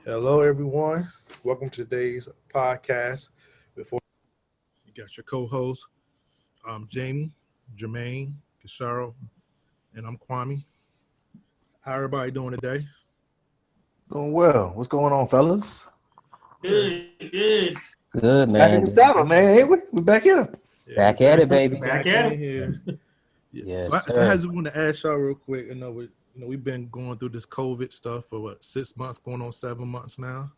Hello, everyone. Welcome to today's podcast. Before you got your co-hosts, Jamie, Jermaine, Kisharo, and I'm Kwame. How everybody doing today? Doing well. What's going on, fellas? Okay. Good. Good, Back in man. the Doing saddle, good. man. Hey, we back here. Yeah, we Back at it, baby. Back back at in it. here. Yeah. Yes, So I sir. just want to ask y'all real quick. We've been going through this COVID stuff for 6 months, going on 7 months now,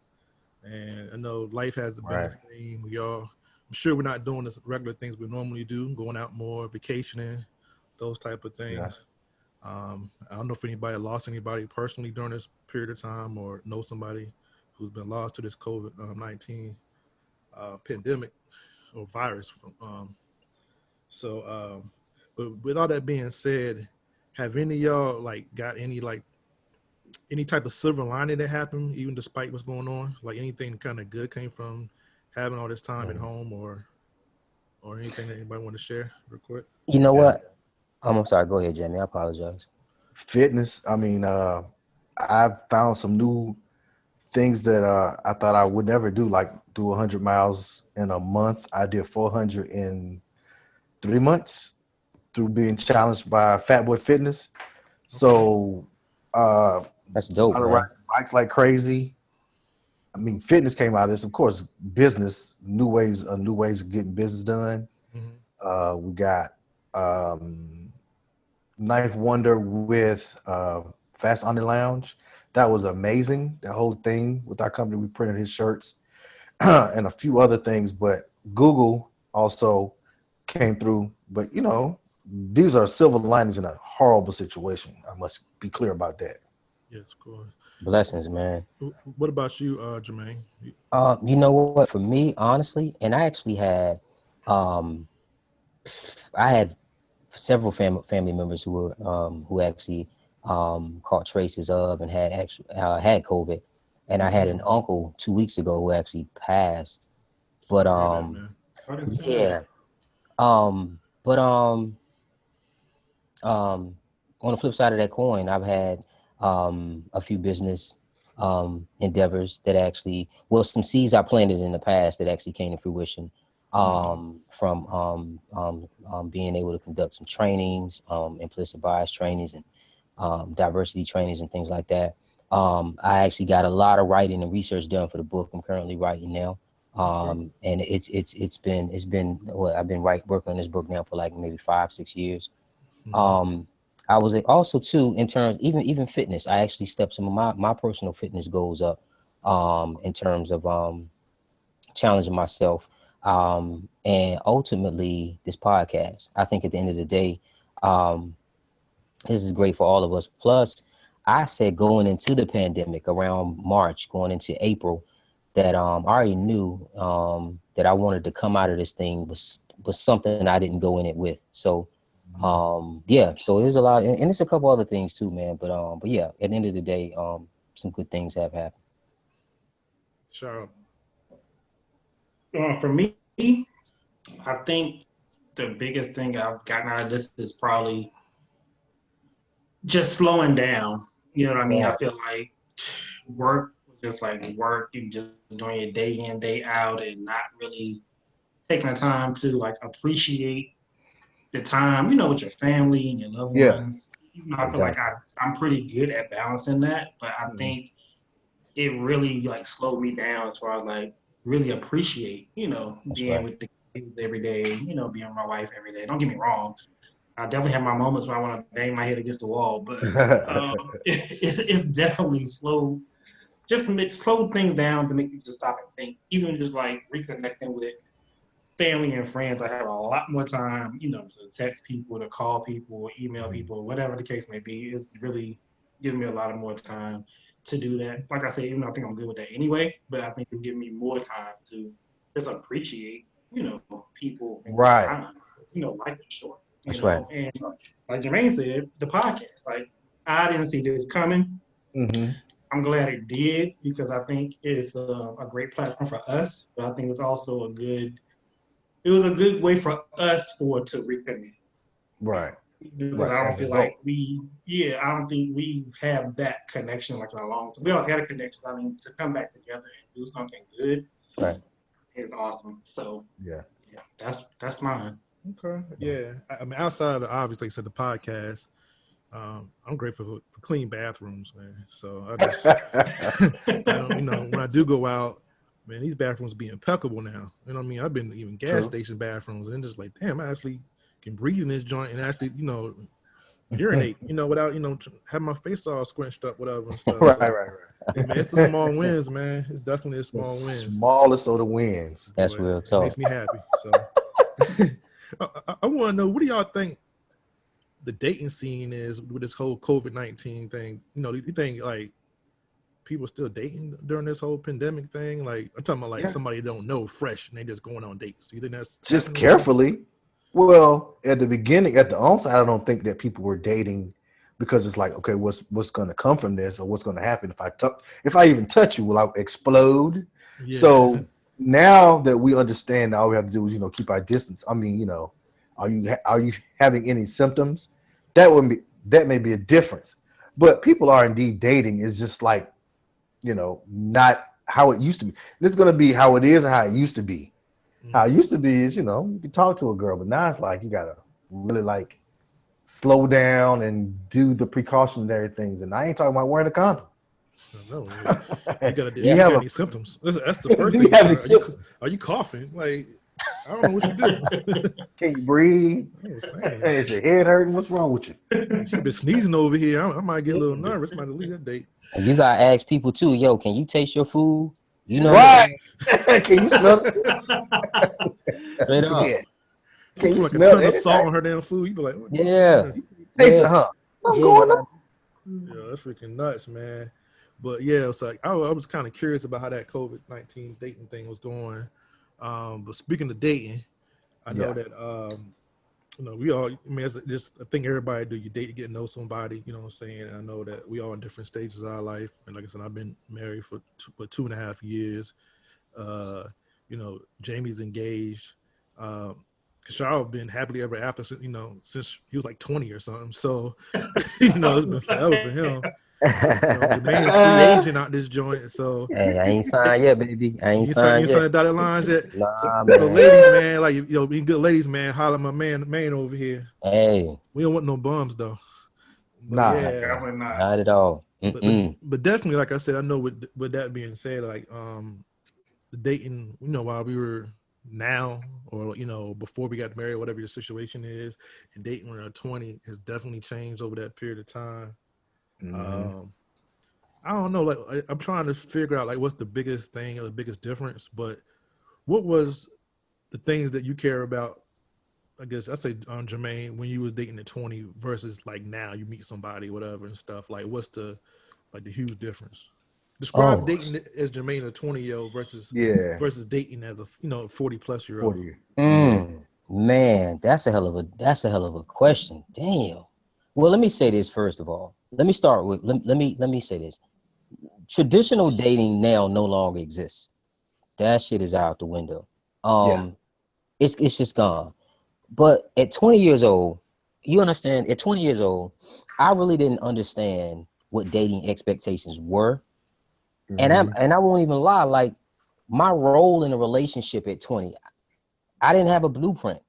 and I know life hasn't been the Right. same. I'm sure we're not doing the regular things we normally do, going out more, vacationing, those type of Yeah. things. I don't know if anybody lost anybody personally during this period of time or know somebody who's been lost to this COVID-19 pandemic or virus. But with all that being said, have any of y'all got any type of silver lining that happened, even despite what's going on? Like anything kind of good came from having all this time at home, or anything that anybody want to share real quick? You know Yeah. what? I'm sorry. Go ahead, Jamie. I apologize. Fitness. I mean, I found some new things that I thought I would never do, like do 100 miles in a month. I did 400 in 3 months through being challenged by Fat Boy Fitness. So That's dope, started man. riding bikes like crazy. I mean, fitness came out of this, of course, business, new ways of getting business done. We got Knife Wonder with Fast on the Lounge. That was amazing. The whole thing with our company, we printed his shirts and a few other things. But Google also came through. But these are silver linings in a horrible situation. I must be clear about that. Yes, of course. Blessings, man. What about you, Jermaine? You know what? For me, honestly, and I actually um, I had several family members who actually caught traces of and had COVID, and I had an uncle 2 weeks ago who actually passed. But Sorry to hear that, man. yeah, but on the flip side of that coin, I've had a few business endeavors that actually, well, some seeds I planted in the past that actually came to fruition from being able to conduct some trainings, implicit bias trainings and diversity trainings and things like that. I actually got a lot of writing and research done for the book I'm currently writing now. And it's been well, I've been working on this book now for like maybe 5-6 years. I was also too in terms even fitness. I actually stepped some of my personal fitness goals up in terms of challenging myself. And ultimately this podcast. I think at the end of the day, this is great for all of us. Plus, I said going into the pandemic around March, going into April, that I already knew that I wanted to come out of this thing was something I didn't go in it with. So yeah, so there's a lot, and there's a couple other things too, man. But yeah, at the end of the day, some good things have happened. Sure. For me, I think the biggest thing I've gotten out of this is probably just slowing down. You know what I mean? I feel like work was just like work. You just doing your day in, day out, and not really taking the time to like appreciate the time, with your family and your loved Yeah. ones. I feel like I'm pretty good at balancing that, but I think it really like slowed me down as far as like really appreciate, That's being right. with the kids every day, being with my wife every day. Don't get me wrong. I definitely have my moments where I want to bang my head against the wall, but it's definitely slow. Just slow things down to make you just stop and think. Even just like reconnecting with family and friends, I have a lot more time, to text people, to call people, email people, whatever the case may be. It's really giving me a lot of more time to do that. Like I said, even though I think I'm good with that anyway, but I think it's giving me more time to just appreciate, people and just Right. time. Because, life is short, That's right. And like Jermaine said, the podcast, like I didn't see this coming. Mm-hmm. I'm glad it did because I think it's a great platform for us, but I think it's also it was a good way for us to reconnect. Right. because Right. I don't As feel adult. like I don't think we have that connection like in a long time. We always had a connection. I mean, to come back together and do something good Right. is awesome. So Yeah. yeah, that's mine. Okay. Yeah. I mean, outside of the obviously, like I said, the podcast, I'm grateful for clean bathrooms, man. So I just, when I do go out, man, these bathrooms be impeccable now. You know what I mean? I've been even gas True. station bathrooms and just like, damn, I actually can breathe in this joint and actually, urinate, without, having my face all squinched up, whatever and stuff. So, Right. hey, man, it's the small wins, man. It's definitely the The small wins. smallest of the wins. That's Boy, real it talk. makes me happy. So, I want to know, what do y'all think the dating scene is with this whole COVID-19 thing? Do you think like people still dating during this whole pandemic thing? Like, I'm talking about like Yeah. somebody don't know fresh and they just going on dates. Do you think that's Just happening still? carefully. Well, at the beginning, at the onset, I don't think that people were dating because it's like, okay, what's going to come from this, or what's going to happen if I even touch you, will I explode? Yeah. So now that we understand, all we have to do is keep our distance. I mean, are you having any symptoms? That may be a difference, but people are indeed dating. It's just like not how it used to be. This is going to be how it is and how it used to be. How it used to be is, you can talk to a girl, but now it's like you gotta really like slow down and do the precautionary things. And I ain't talking about wearing a condom. No, you got Do you you Yeah. got have a any symptoms? That's the first do you thing. have any symptoms? Are you coughing? Like, I don't know what you do. Can you breathe? I'm saying, Is your head hurting? What's wrong with you? she been sneezing over here. I might get a little nervous. Might leave that date. And you gotta ask people too, yo, can you taste your food? You know what I'm Yeah, Right. saying? Can you smell it? she Straight put up. Yeah. she Can put you like a smell ton of anything? salt on her damn food. You be like, what going on Yeah. here? Taste Yeah. it, huh? What's Yeah, you going on? gotta Yeah, that's freaking nuts, man. But yeah, it's like I was kind of curious about how that COVID-19 dating thing was going. But speaking of dating, I know Yeah. that we all. I mean, it's just I think everybody do. You date to get to know somebody. You know what I'm saying? And I know that we all in different stages of our life. And like I said, I've been married for 2.5 years. Uh, Jamie's engaged. Kashal been happily ever after since he was like 20 or something. So it's been forever for him. Jermaine a free agent out this joint. So Hey, I ain't signed yet, baby. I ain't you signed ain't signed yet. the dotted lines yet. So, Nah, so man. ladies, man, like be good ladies, man. Holler at my man over here. Hey, We don't want no bums though. But Nah. yeah, Definitely not. not at all. but definitely, like I said, I know with that being said, like the dating, while we were now or before we got married, whatever your situation is, and dating when you're 20 has definitely changed over that period of time. Mhm. Um, I don't know, like I'm trying to figure out like what's the biggest thing or the biggest difference, but what was the things that you care about? I guess I say Jermaine, when you was dating at 20 versus like now you meet somebody, whatever and stuff. Like what's the huge difference? Describe Oh, dating as Jermaine a 20-year-old Yeah. versus dating as a 40-plus-year-old. 40. Yeah. man, that's a hell of a question. Damn. Well, let me say this first of all. Let me start with let me say this. Traditional dating now no longer exists. That shit is out the window. Yeah. Um, it's just gone. But at 20 years old, you understand, at 20 years old, I really didn't understand what dating expectations were. And Hmm. I won't even lie, like my role in a relationship at 20, I didn't have a blueprint.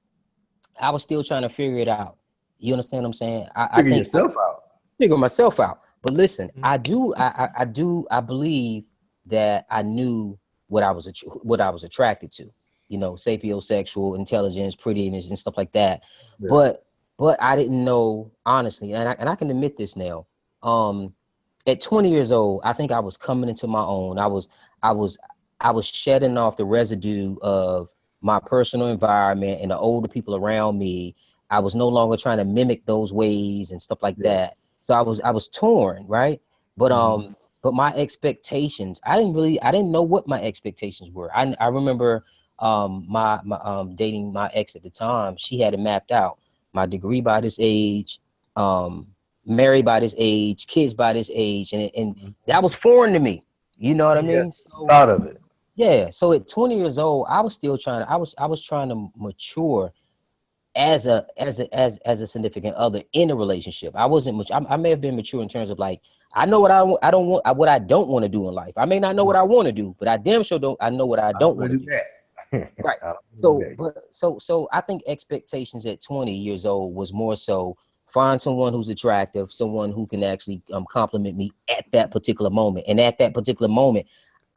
I was still trying to figure it out. You understand what I'm saying? I Figure think I yourself out. figure myself out. But listen, Mhm. I believe that I knew what I was attracted to. Sapiosexual, intelligence, prettiness, and stuff like that. Yeah. But I didn't know honestly, and I can admit this now. Um, at 20 years old, I think I was coming into my own. I was I was shedding off the residue of my personal environment and the older people around me. I was no longer trying to mimic those ways and stuff like Yeah. that. So I was torn, right? But Hmm. my expectations, I didn't know what my expectations were. I remember my dating my ex at the time. She had it mapped out. My degree by this age, um married by this age, kids by this age, and that was foreign to me. You know what I Yeah. mean? So Thought of it. yeah, so at 20 years old, I was still trying to I was trying to mature as a significant other in a relationship. I wasn't much. I may have been mature in terms of like I know what I don't want, what I don't want to do in life. I may not know what I want to do, but I damn sure don't. I know what I I don't don't want want to to do do. that. Right. I don't wanna do So, that. but so I think expectations at 20 years old was more so find someone who's attractive, someone who can actually compliment me at that particular moment. And at that particular moment,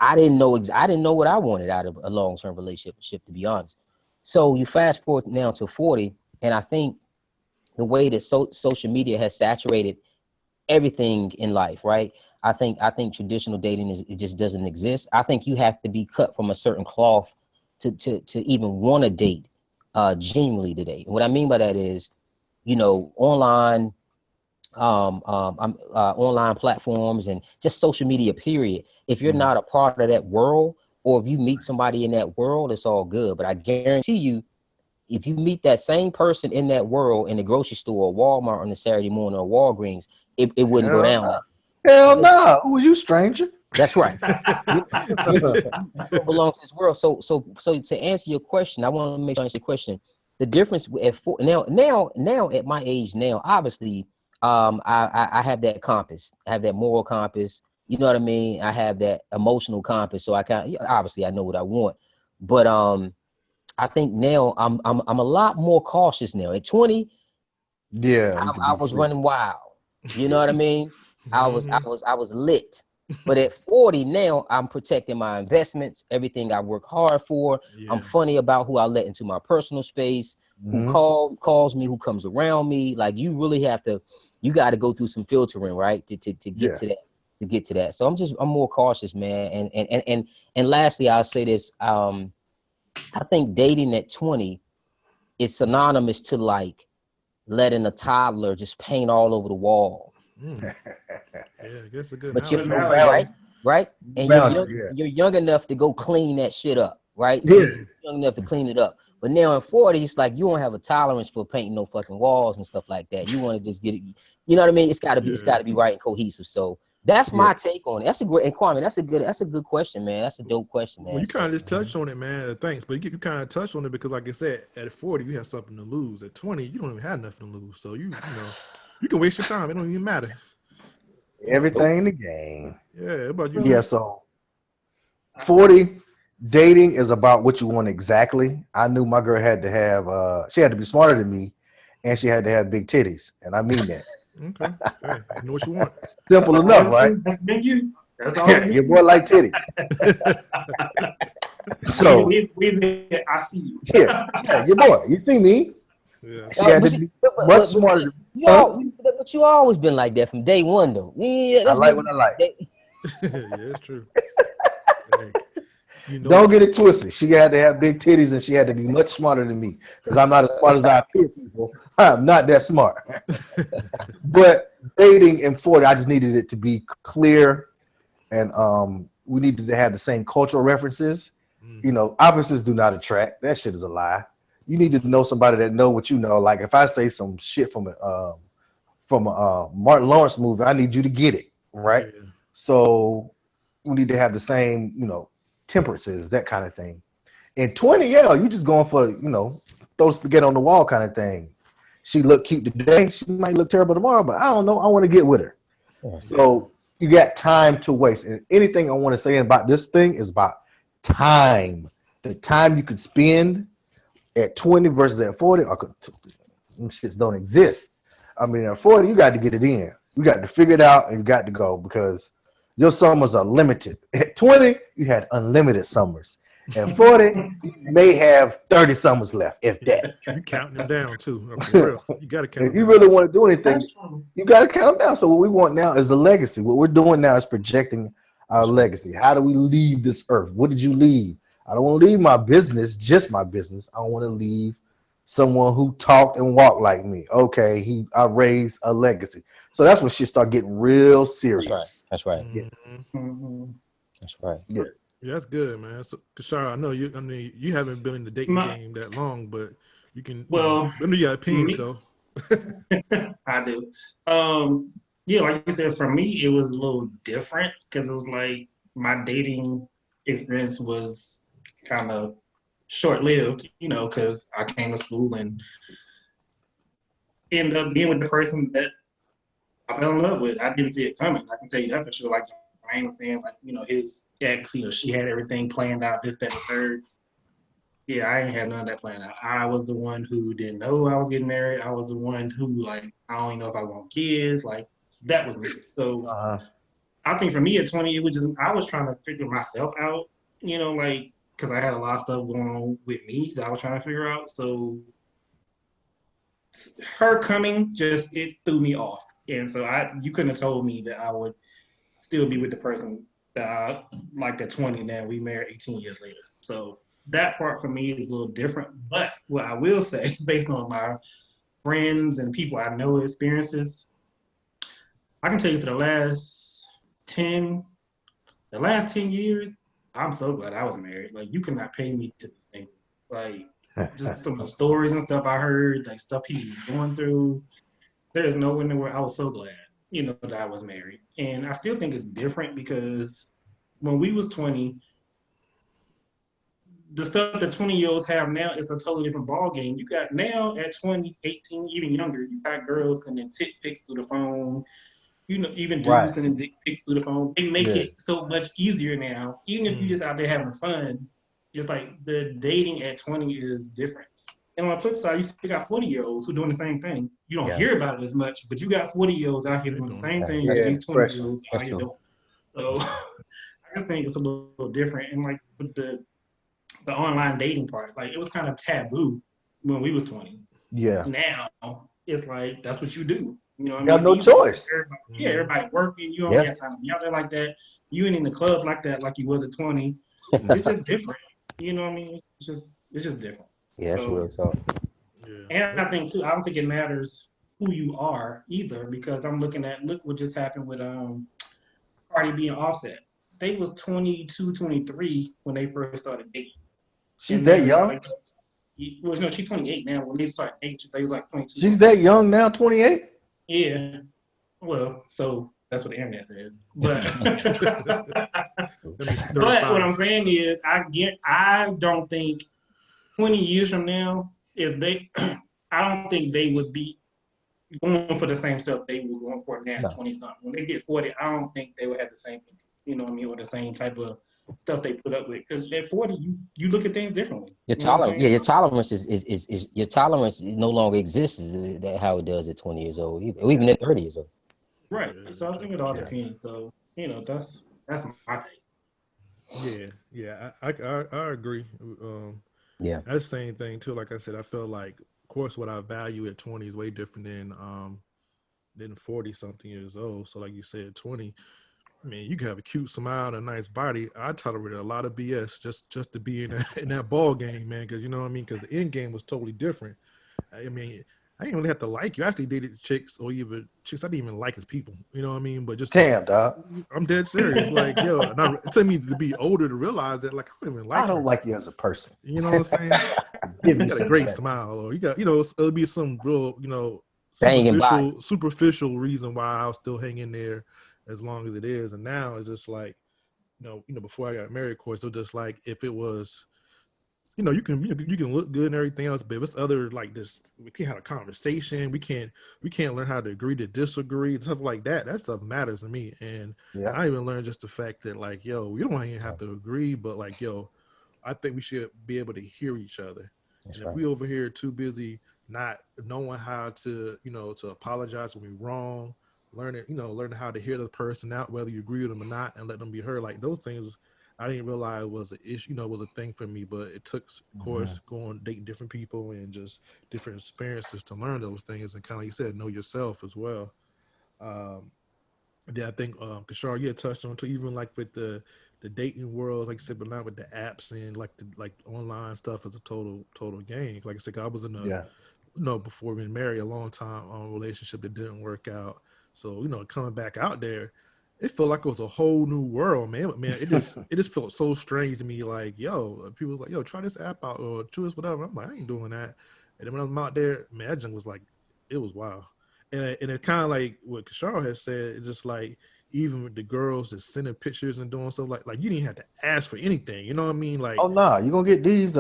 I didn't know what I wanted out of a long-term relationship, to be honest. So you fast forward now to 40, and I think the way that social media has saturated everything in life, right? I think traditional dating it just doesn't exist. I think you have to be cut from a certain cloth to even want to date genuinely today. What I mean by that is, online online platforms and just social media period. If you're not a part of that world, or if you meet somebody in that world, it's all good. But I guarantee you, if you meet that same person in that world in the grocery store or Walmart on a Saturday morning or Walgreens, it wouldn't go Hell down no. like Hell that. no. Who are you, stranger? That's right. You don't belong to this world. So to answer your question, I want to make sure I answer your question. The difference at now at my age now, obviously, I have that compass. I have that moral compass. You know what I mean? I have that emotional compass. So I obviously I know what I want, but I think now I'm a lot more cautious now. At 20, Yeah, you could I be was free. running wild. You know what I mean? Mhm. I was lit. But at 40 now, I'm protecting my investments, everything I work hard for. I'm Yeah. funny about who I let into my personal space, who Hmm. calls me, who comes around me. Like you really have to, you got to go through some filtering, right? To get Yeah. to that, to get to that. So I'm more cautious, man. And lastly, I'll say this. I think dating at 20 is synonymous to like letting a toddler just paint all over the wall. Mm. Yeah, I guess a good But you're Good analogy. No analogy. boundaries. right, right, No and boundaries. Yeah. you're young enough to go clean that shit up, right? Yeah. Mm. Young enough to clean it up. But now in 40, it's like you don't have a tolerance for painting no fucking walls and stuff like that. You want to just get it, you know what I mean? It's Yeah. gotta be right and cohesive. So that's Yeah. my take on it. That's a great and Kwame, that's a good question, man. That's a dope question, Well, man. you kind So of just touched on it, man. Thanks, but you kind of touched on it because, like I said, at 40 you have something to lose. At 20, you don't even have nothing to lose. So you can waste your time. It don't even matter. nope. Everything in the game. Yeah. What about you, Yeah. Jay? So 40, dating is about what you want exactly. I knew my girl had to have she had to be smarter than me, and she had to have big titties. And I mean that. Okay. Hey, you know what you want. That's Simple enough, always right? been that's been you. That's always Your been boy you. like titties. So I see you. yeah, your boy. You see me. Yeah. She had to be much smarter than huh? But you always been like that from day one, though. Yeah, I that's like been what I like. Yeah, it's true. Hey, you know Don't what? get it twisted. She had to have big titties and she had to be much smarter than me. Because I'm not as smart as I appear, people. I'm not that smart. But dating in 40, I just needed it to be clear, and we needed to have the same cultural references. Hmm. Opposites do not attract. That shit is a lie. You need to know somebody that know what you know. Like if I say some shit from a Martin Lawrence movie, I need you to get it, right? Yeah. So we need to have the same, temperances, that kind of thing. In 20, yeah, you just going for, throw spaghetti on the wall kind of thing. She look cute today, she might look terrible tomorrow, but I don't know. I want to get with her. Yeah. So you got time to waste. And anything I want to say about this thing is about time. The time you could spend at 20 versus at 40, them shits don't exist. I mean, at 40, you got to get it in. You got to figure it out and you got to go because your summers are limited. At 20, you had unlimited summers. At 40, you may have 30 summers left, if Yeah. that. You counting them down too. For real. You got to count If them you down. really want to do anything, That's true. you got to count them down. So what we want now is a legacy. What we're doing now is projecting our That's right. legacy. How do we leave this earth? What did you leave? I don't want to leave my business, just my business. I want to leave someone who talked and walked like me. Okay, I raised a legacy. So that's when shit start getting real That's right. serious. That's right. Yeah, Hmm. Mhm. That's right. yeah. Yeah, that's good, man. So, Kashara, I know you. I mean, you haven't been in the dating My, game that long, but you can, well, I know you got opinions me, though. I do. Um, yeah, like you said, for me, it was a little different because it was like my dating experience was kind of short lived, because I came to school and ended up being with the person that I fell in love with. I didn't see it coming. I can tell you that for sure. Like Ryan was saying, like, his ex, she had everything planned out, this, that, and the third. Yeah, I ain't had none of that planned out. I was the one who didn't know I was getting married. I was the one who, like, I don't even know if I want kids. Like, that was me. So I think for me at 20, it was just, I was trying to figure myself out, like, because I had a lot of stuff going on with me that I was trying to figure out. So her coming it threw me off. And so you couldn't have told me that I would still be with the person that I liked at 20. Now we married 18 years later. So that part for me is a little different. But what I will say, based on my friends and people I know experiences, I can tell you for the last 10 years, I'm so glad I was married. Like, you cannot pay me to be single. Like, just some of the stories and stuff I heard, like stuff he was going through. There is no in where I was so glad, that I was married. And I still think it's different because when we was 20, the stuff that 20-year-olds have now is a totally different ball game. You got now at 20, 18, even younger, you got girls sending tit pics through the phone. Even dudes sending dick pics through the phone. They make it so much easier now. Even if you just out there having fun, just like the dating at 20 is different. And on the flip side, you still got 40-year-olds who doing the same thing. You don't hear about it as much, but you got 40-year-olds out here doing the same thing that these 20-year-olds out here doing. So I just think it's a little different. And like with the online dating part, like it was kind of taboo when we was 20. Yeah. Now it's like that's what you do. You know what You I have mean? no choice. Everybody working. You don't have time to be out there like that. You ain't in the club like that like you was at 20. It's just different. You know what I mean? It's just different. Yeah, that's real talk. And I think too, I don't think it matters who you are either, because I'm look what just happened with Cardi B and Offset. They was 22, 23 when they first started dating. She's that young? Well, no, she's 28 now. When they started dating, they was like 22. She's that young now, 28? Yeah. Well, so that's what the internet says. But but what I'm saying is, I don't think 20 years from now, if they, I don't think they would be going for the same stuff they were going for now at 20 something. When they get 40, I don't think they would have the same interest, you know what I mean, or the same type of stuff they put up with. Because at 40, you look at things differently. Your tolerance, your tolerance is your tolerance no longer exists that how it does at 20 years old, or even at 30 years old. Right. So I think it all depends. So that's my Yeah, take. yeah, I agree. Yeah, that's the same thing too. Like I said, I feel like, of course, what I value at 20 is way different than 40 something years old. So, like you said, 20. I mean, you can have a cute smile and a nice body. I tolerated a lot of BS just to be in that ball game, man. Because you know what I mean. Because the end game was totally different. I mean, I didn't really have to like you. I actually dated chicks or even chicks I didn't even like as people. You know what I mean? But just damn, dog. I'm dead serious. Like, yo, and it took me to be older to realize that, like, I don't even like I don't her. like you as a person. You know what I'm saying? You got a great smile, or you got, it'll be some real, superficial reason why I'll still hang in there as long as it is. And now it's just like, before I got married, of course, it was just like if it was. You can look good and everything else, but if it's other like this, we can't have a conversation. We can't learn how to agree to disagree, stuff like that. That stuff matters to me. And I even learned just the fact that, like, yo, we don't even have to agree, but like, yo, I think we should be able to hear each other. That's and right. If we over here too busy not knowing how to, to apologize when we're wrong, learning how to hear the person out, whether you agree with them or not, and let them be heard. Like those things I didn't realize was an issue, was a thing for me, but it took, of course, going dating different people and just different experiences to learn those things and kind of, like you said, know yourself as well. I think, Kishar, you had touched on too, even like with the dating world, like I said, but not with the apps and like the online stuff is a total game. Like I said, I was in before being married, a long time relationship that didn't work out. So, coming back out there, it felt like it was a whole new world, man. Man, it just felt so strange to me. Like, yo, people were like, yo, try this app out or do this, whatever. I'm like, I ain't doing that. And then when I'm out there, man, that junk was like, it was wild. And it kind of like what Kishar has said, it's just like, even with the girls that sending pictures and doing stuff like you didn't have to ask for anything. You know what I mean? Like, oh no, you're gonna get these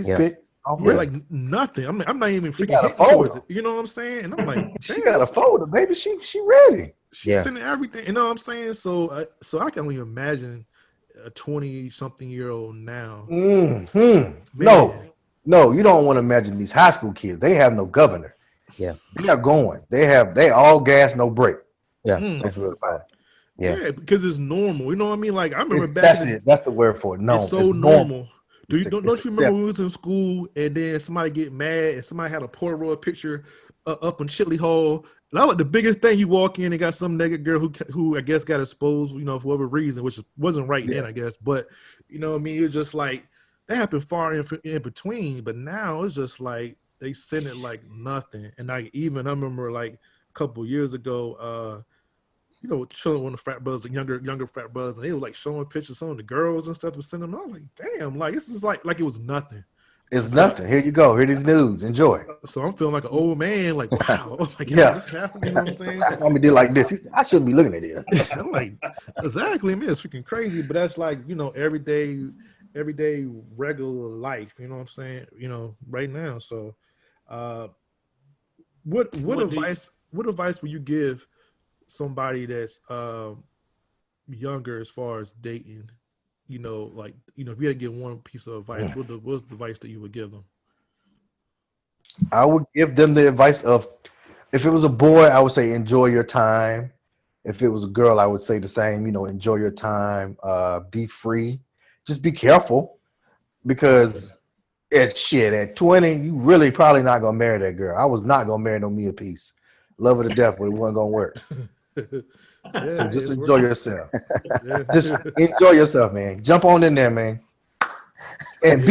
pics. Oh, Yeah, really? like nothing. I'm not even She freaking got a hitting towards folder. it. You know what I'm saying? And I'm like, She damn, got a folder, baby. She ready. she's Yeah. sending everything. You know what I'm saying? So I can only imagine a 20-something-year-old now. No, Man, no, you don't want to imagine these high school kids. They have no governor. Yeah. They are going. They all gas, no brake. Yeah. mm, That's real talk. Yeah. yeah, because it's normal. You know what I mean? Like I remember It's, back in that's the it. That's the word for it. it's No, so it's normal. normal. Don't It's you remember when accepted. we was in school and then somebody get mad and somebody had a Polaroid picture up in Chitley Hall? And I like the biggest thing, you walk in and got some naked girl who I guess got exposed, you know, for whatever reason, which wasn't right Yeah. then, I guess. But you know what I mean? It's just like that happened far in between. But now it's just like they send it like nothing. And I remember like a couple of years ago, you know, chilling with the frat brothers, younger frat brothers, and they were like showing pictures of some of the girls and stuff, and sending them. I was like, damn, like this is like it was nothing. It's So, nothing. Here you go. Here these news. Enjoy. so I'm feeling like an old man, like wow, like how Yeah. this happened. You know what I'm saying? Black woman did like this. He said, I shouldn't be looking at this. I'm like, exactly, man, it's freaking crazy. But that's like, you know, everyday regular life. You know what I'm saying? You know, right now. So, uh, what advice would you give somebody that's younger as far as dating? You know, like, you know, if you had to give one piece of advice, what's the advice that you would give them? I would give them the advice of, if it was a boy, I would say enjoy your time. If it was a girl, I would say the same. You know, enjoy your time. Be free. Just be careful, because at 20, you really probably not gonna marry that girl. I was not gonna marry no Mia Peace. Love her to death, but it wasn't gonna work. Yeah, So just it's enjoy working. yourself. Yeah. Just enjoy yourself, man. Jump on in there, man. And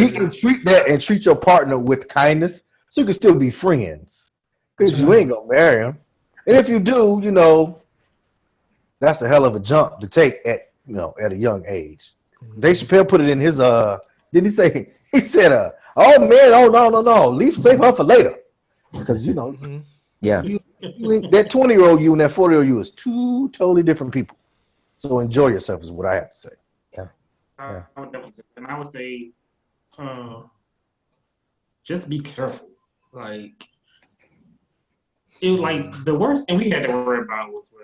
treat your partner with kindness, so you can still be friends. Because you ain't gonna marry him. And if you do, you know, that's a hell of a jump to take at a young age. Dave Chappelle put it in his didn't he say, he said oh man, oh no, save her for later. Because Yeah. that 20-year-old you and that 40-year-old you is two totally different people. So enjoy yourself is what I have to say. Yeah. I would definitely say, and I would say, just be careful. Like it was like the worst thing we had to worry about was what,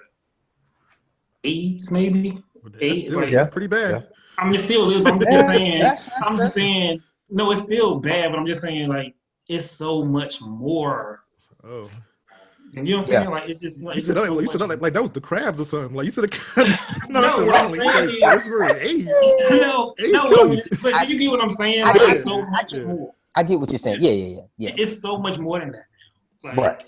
AIDS, maybe. AIDS, like It's pretty bad. Yeah. I mean, it still is. But I'm just saying. That's- I'm just saying. No, it's still bad, but I'm just saying, like, it's so much more. Oh, And you know what I'm saying? Like, it's just like you said that like that was the crabs or something. Like you said, No, what I'm saying is, what's really AIDS? no, AIDS no. kill you. But you get what I'm saying? I Like, get it's it. so much Yeah. more. I get what you're saying. Yeah. It's so much more than that. Like, Right.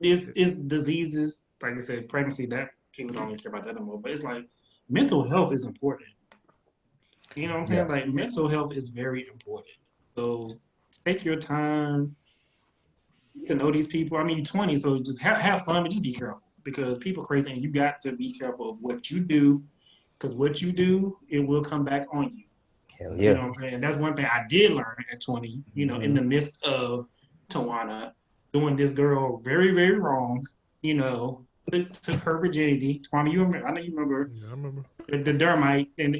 it's diseases. Like I said, pregnancy. That people don't really care about that no more. But it's like mental health is important. You know what I'm saying? Yeah. Like mental health is very important. So take your time to know these people. I mean, you're 20, so just have fun, but just be careful because people crazy, and you got to be careful of what you do, because what you do, it will come back on you. Hell You know yeah. what I'm saying? That's one thing I did learn at 20. You know, in the midst of Tawana doing this girl very, very wrong. You know, took her virginity. Tawana, you remember? I know you remember. Yeah, I remember. The dermite and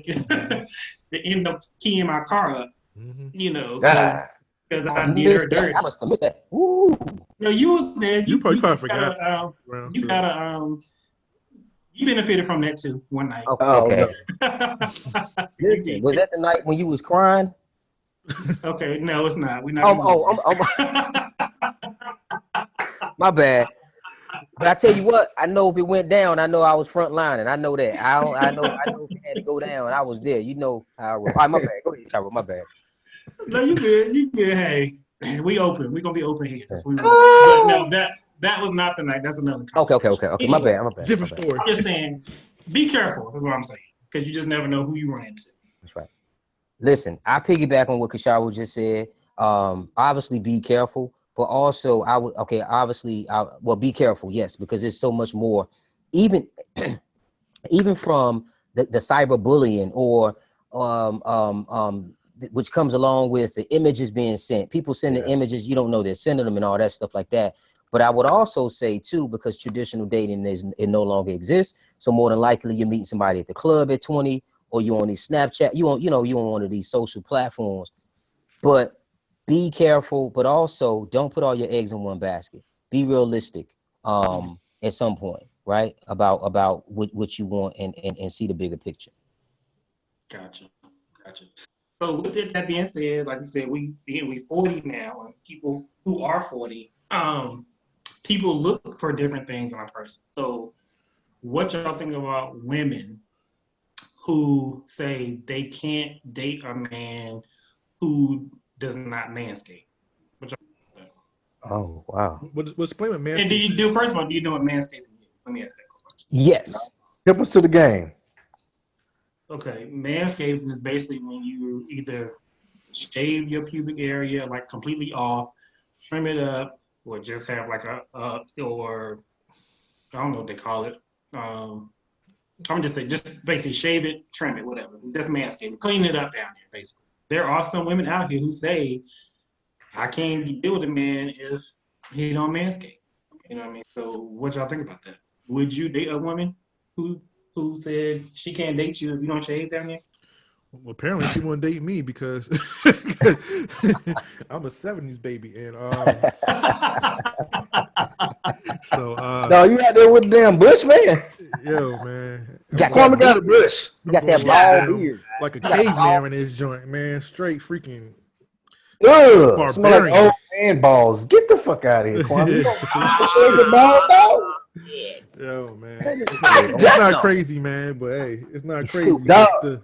they end up keying my car up, you know, because I did her dirty. I must have missed that. Ooh. No, you was there. You probably gotta, forgot. you gotta you benefited from that too one night. Oh, Okay. no. Listen, was that the night when you was crying? Okay, no, it's not. We're not. My bad. But I tell you what, I know if it went down, I know I was front line, and I know that. I know if it had to go down, I was there. You know how I roll. All right, my bad. Go ahead, Carol. My bad. No, you good. You good. Hey, we open. We're gonna be open here. But no, that was not the night. That's another conversation. Okay. My bad. Different story. I'm just saying, be careful. That's what I'm saying, because you just never know who you run into. That's right. Listen, I piggyback on what Kashawa just said. Obviously, be careful, but also be careful, yes, because there's so much more. Even from the cyberbullying or which comes along with the images being sent. People sending images, you don't know they're sending them and all that stuff like that. But I would also say too, because traditional dating it no longer exists. So more than likely you're meeting somebody at the club at 20, or you on these Snapchat, you on one of these social platforms. But be careful, but also don't put all your eggs in one basket. Be realistic at some point, right? About what you want and see the bigger picture. Gotcha. Gotcha. So with that being said, like you said, we 40 now, and people who are 40, people look for different things in a person. So what y'all think about women who say they can't date a man who does not manscape? What y'all think? Oh wow. What's explain what And do manscaping you do is? first of all, do you know what manscaping is? Let me ask that question. Yes. Hip us to the game. Okay, manscaping is basically when you either shave your pubic area like completely off, trim it up, or just have like or I don't know what they call it. I'm just say just basically shave it, trim it, whatever. That's manscaping, clean it up down there, basically. There are some women out here who say, I can't deal with a man if he don't manscape. You know what I mean? So what y'all think about that? Would you date a woman who said she can't date you if you don't shave down there? Well, apparently she wouldn't date me because I'm a '70s baby, and so No, you out there with the damn bush, man. yo, man, You I'm got going that Kwame got big, a bush. you I'm got that going like a bald damn beard. like a You got the caveman bald in this joint, man. Straight freaking Ugh, smell like old barbarian. man balls. Get the fuck out of here, Kwame. You don't shave your balls, Ah, dog. yeah. Yo, man, That nigga it's said, it's "Oh not no, crazy, man, but hey, it's not he's crazy. stupid." Dog.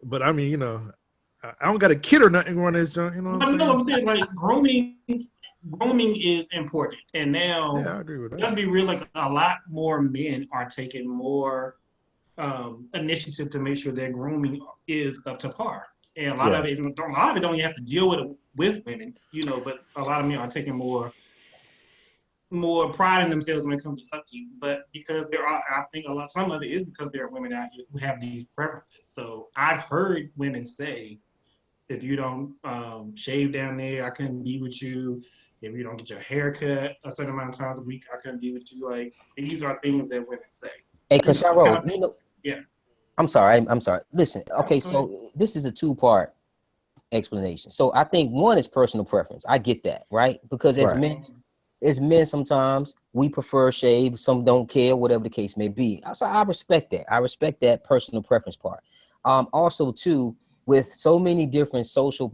But I mean, I don't got a kid or nothing going this joint. You know what I'm But no, saying? I'm saying like grooming is important. And now, Yeah, I agree with let's that. be real, like a lot more men are taking more initiative to make sure their grooming is up to par. And Yeah. a lot of it don't even have to deal with women, but a lot of men are taking more pride in themselves when it comes to upkeep. But because I think some of it is because there are women out here who have these preferences. So I've heard women say, if you don't shave down there, I couldn't be with you. If you don't get your hair cut a certain amount of times a week, I couldn't be with you. Like these are things that women say. Hey, What kind Kasharo, of yeah. I'm sorry. I'm sorry. Listen, okay, Go ahead. so this is a two-part explanation. So I think one is personal preference. I get that, right? Because Right. as men, sometimes we prefer shave, some don't care, whatever the case may be. So I respect that. I respect that personal preference part. Also, too, with so many different social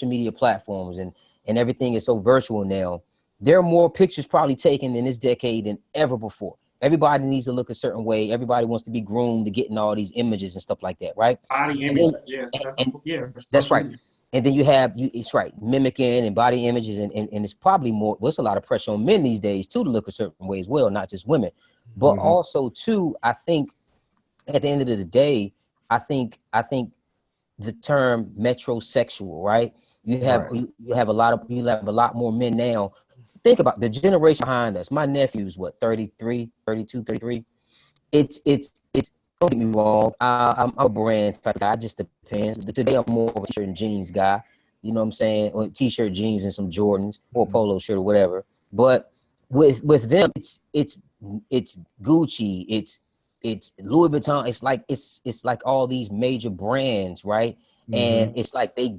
media platforms, and everything is so virtual now, there are more pictures probably taken in this decade than ever before. Everybody needs to look a certain way. Everybody wants to be groomed to get in all these images and stuff like that, right? Body And image, then, yes, and that's social right. media. And then it's right, mimicking and body images, and it's probably more, there's a lot of pressure on men these days too to look a certain way as well, not just women. But Mm-hmm. also too, I think at the end of the day, I think the term metrosexual, right? Right. You have a lot more men now. Think about the generation behind us. My nephew's what, 33, 32, 33. It's don't get me wrong. I'm a brand type of guy. It just depends. Today I'm more of a t-shirt and jeans guy. You know what I'm saying? Or t-shirt, jeans, and some Jordans or polo shirt or whatever. But with them, it's Gucci. It's Louis Vuitton. It's like all these major brands, right? Mm-hmm. And it's like they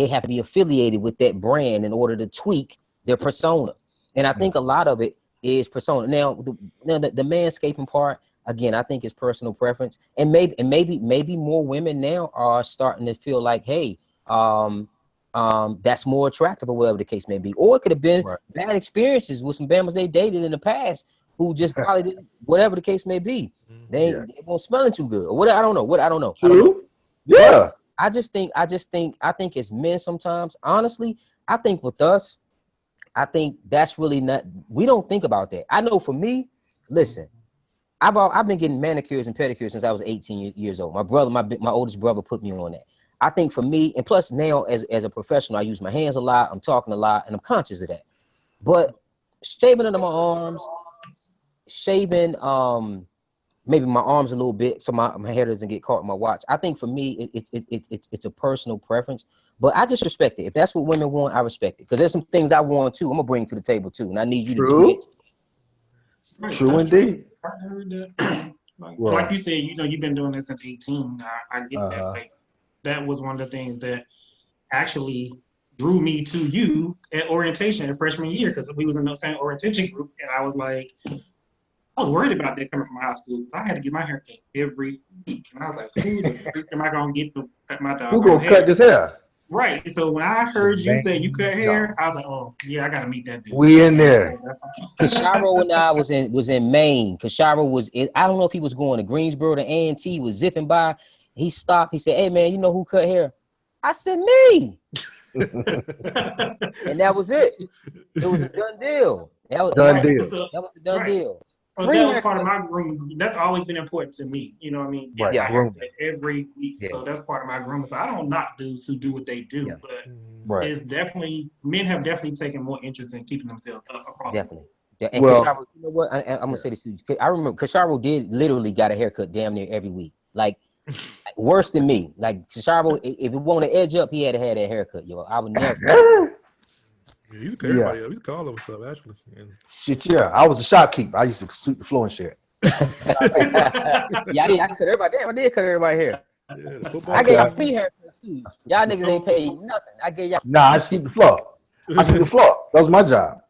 have to be affiliated with that brand in order to tweak their persona. And I Yeah. think a lot of it is persona. Now the manscaping part, again, I think it's personal preference, and maybe more women now are starting to feel like, hey, that's more attractive, or whatever the case may be. Or it could have been Right. bad experiences with some Bamas they dated in the past who just probably didn't, whatever the case may be. Mhm. Yeah. They won't smelling too good, or what? I don't know. I don't know. True. But Yeah. I think as men sometimes, honestly, I think with us, I think that's really not. We don't think about that. I know for me, listen. I've been getting manicures and pedicures since I was 18 years old. My oldest brother put me on that. I think for me, and plus now as a professional, I use my hands a lot. I'm talking a lot, and I'm conscious of that. But shaving under my arms, shaving maybe my arms a little bit so my hair doesn't get caught in my watch. I think for me, it's a personal preference. But I just respect it. If that's what women want, I respect it. Because there's some things I want too. I'm gonna bring to the table too, and I need you to do that. True. Right, True that's true. indeed. I heard that. Like Well. you said, you've been doing this since 18. I get that. Uh-huh. Like that was one of the things that actually drew me to you at orientation in freshman year because we was in the same orientation group, and I was like, I was worried about that coming from high school because I had to get my hair cut every week, and I was like, who the freak am I gonna get to cut my dog? Who gonna cut this hair? Right. So when I heard you say you cut hair, No. I was like, oh yeah, I gotta meet that dude. We in there. Kasharo and I was in Maine. Kasharo was in, I don't know if he was going to Greensboro to A&T, was zipping by. He stopped. He said, "Hey man, you know who cut hair?" I said, "Me." And that was it. It was a done deal. Done deal. So, That was a done deal. so that was part of my grooming. That's always been important to me. You know what I mean? Right. Yeah, Grooming. every week. Yeah. So that's part of my grooming. So I don't knock dudes who do what they do, Yeah. but Right. it's definitely men have definitely taken more interest in keeping themselves up across. Definitely. Yeah, and Well- Kasharo, you know what? I'm gonna say this to you. I remember Kasharo did literally got a haircut damn near every week. Like worse than me. Like Kasharo, if he wanted to edge up, he had to have that haircut, yo. I would never. Yeah, you could everybody up. You could call us up actually. And Shit, yeah. I was a shopkeeper. I used to sweep the floor and shit. Yeah, I cut everybody. Damn, I did cut everybody hair. yeah, the football I gave y'all team- free haircuts too. Y'all niggas ain't paid nothing. I gave y'all Nah, I sweep the floor. I sweep the floor. That was my job.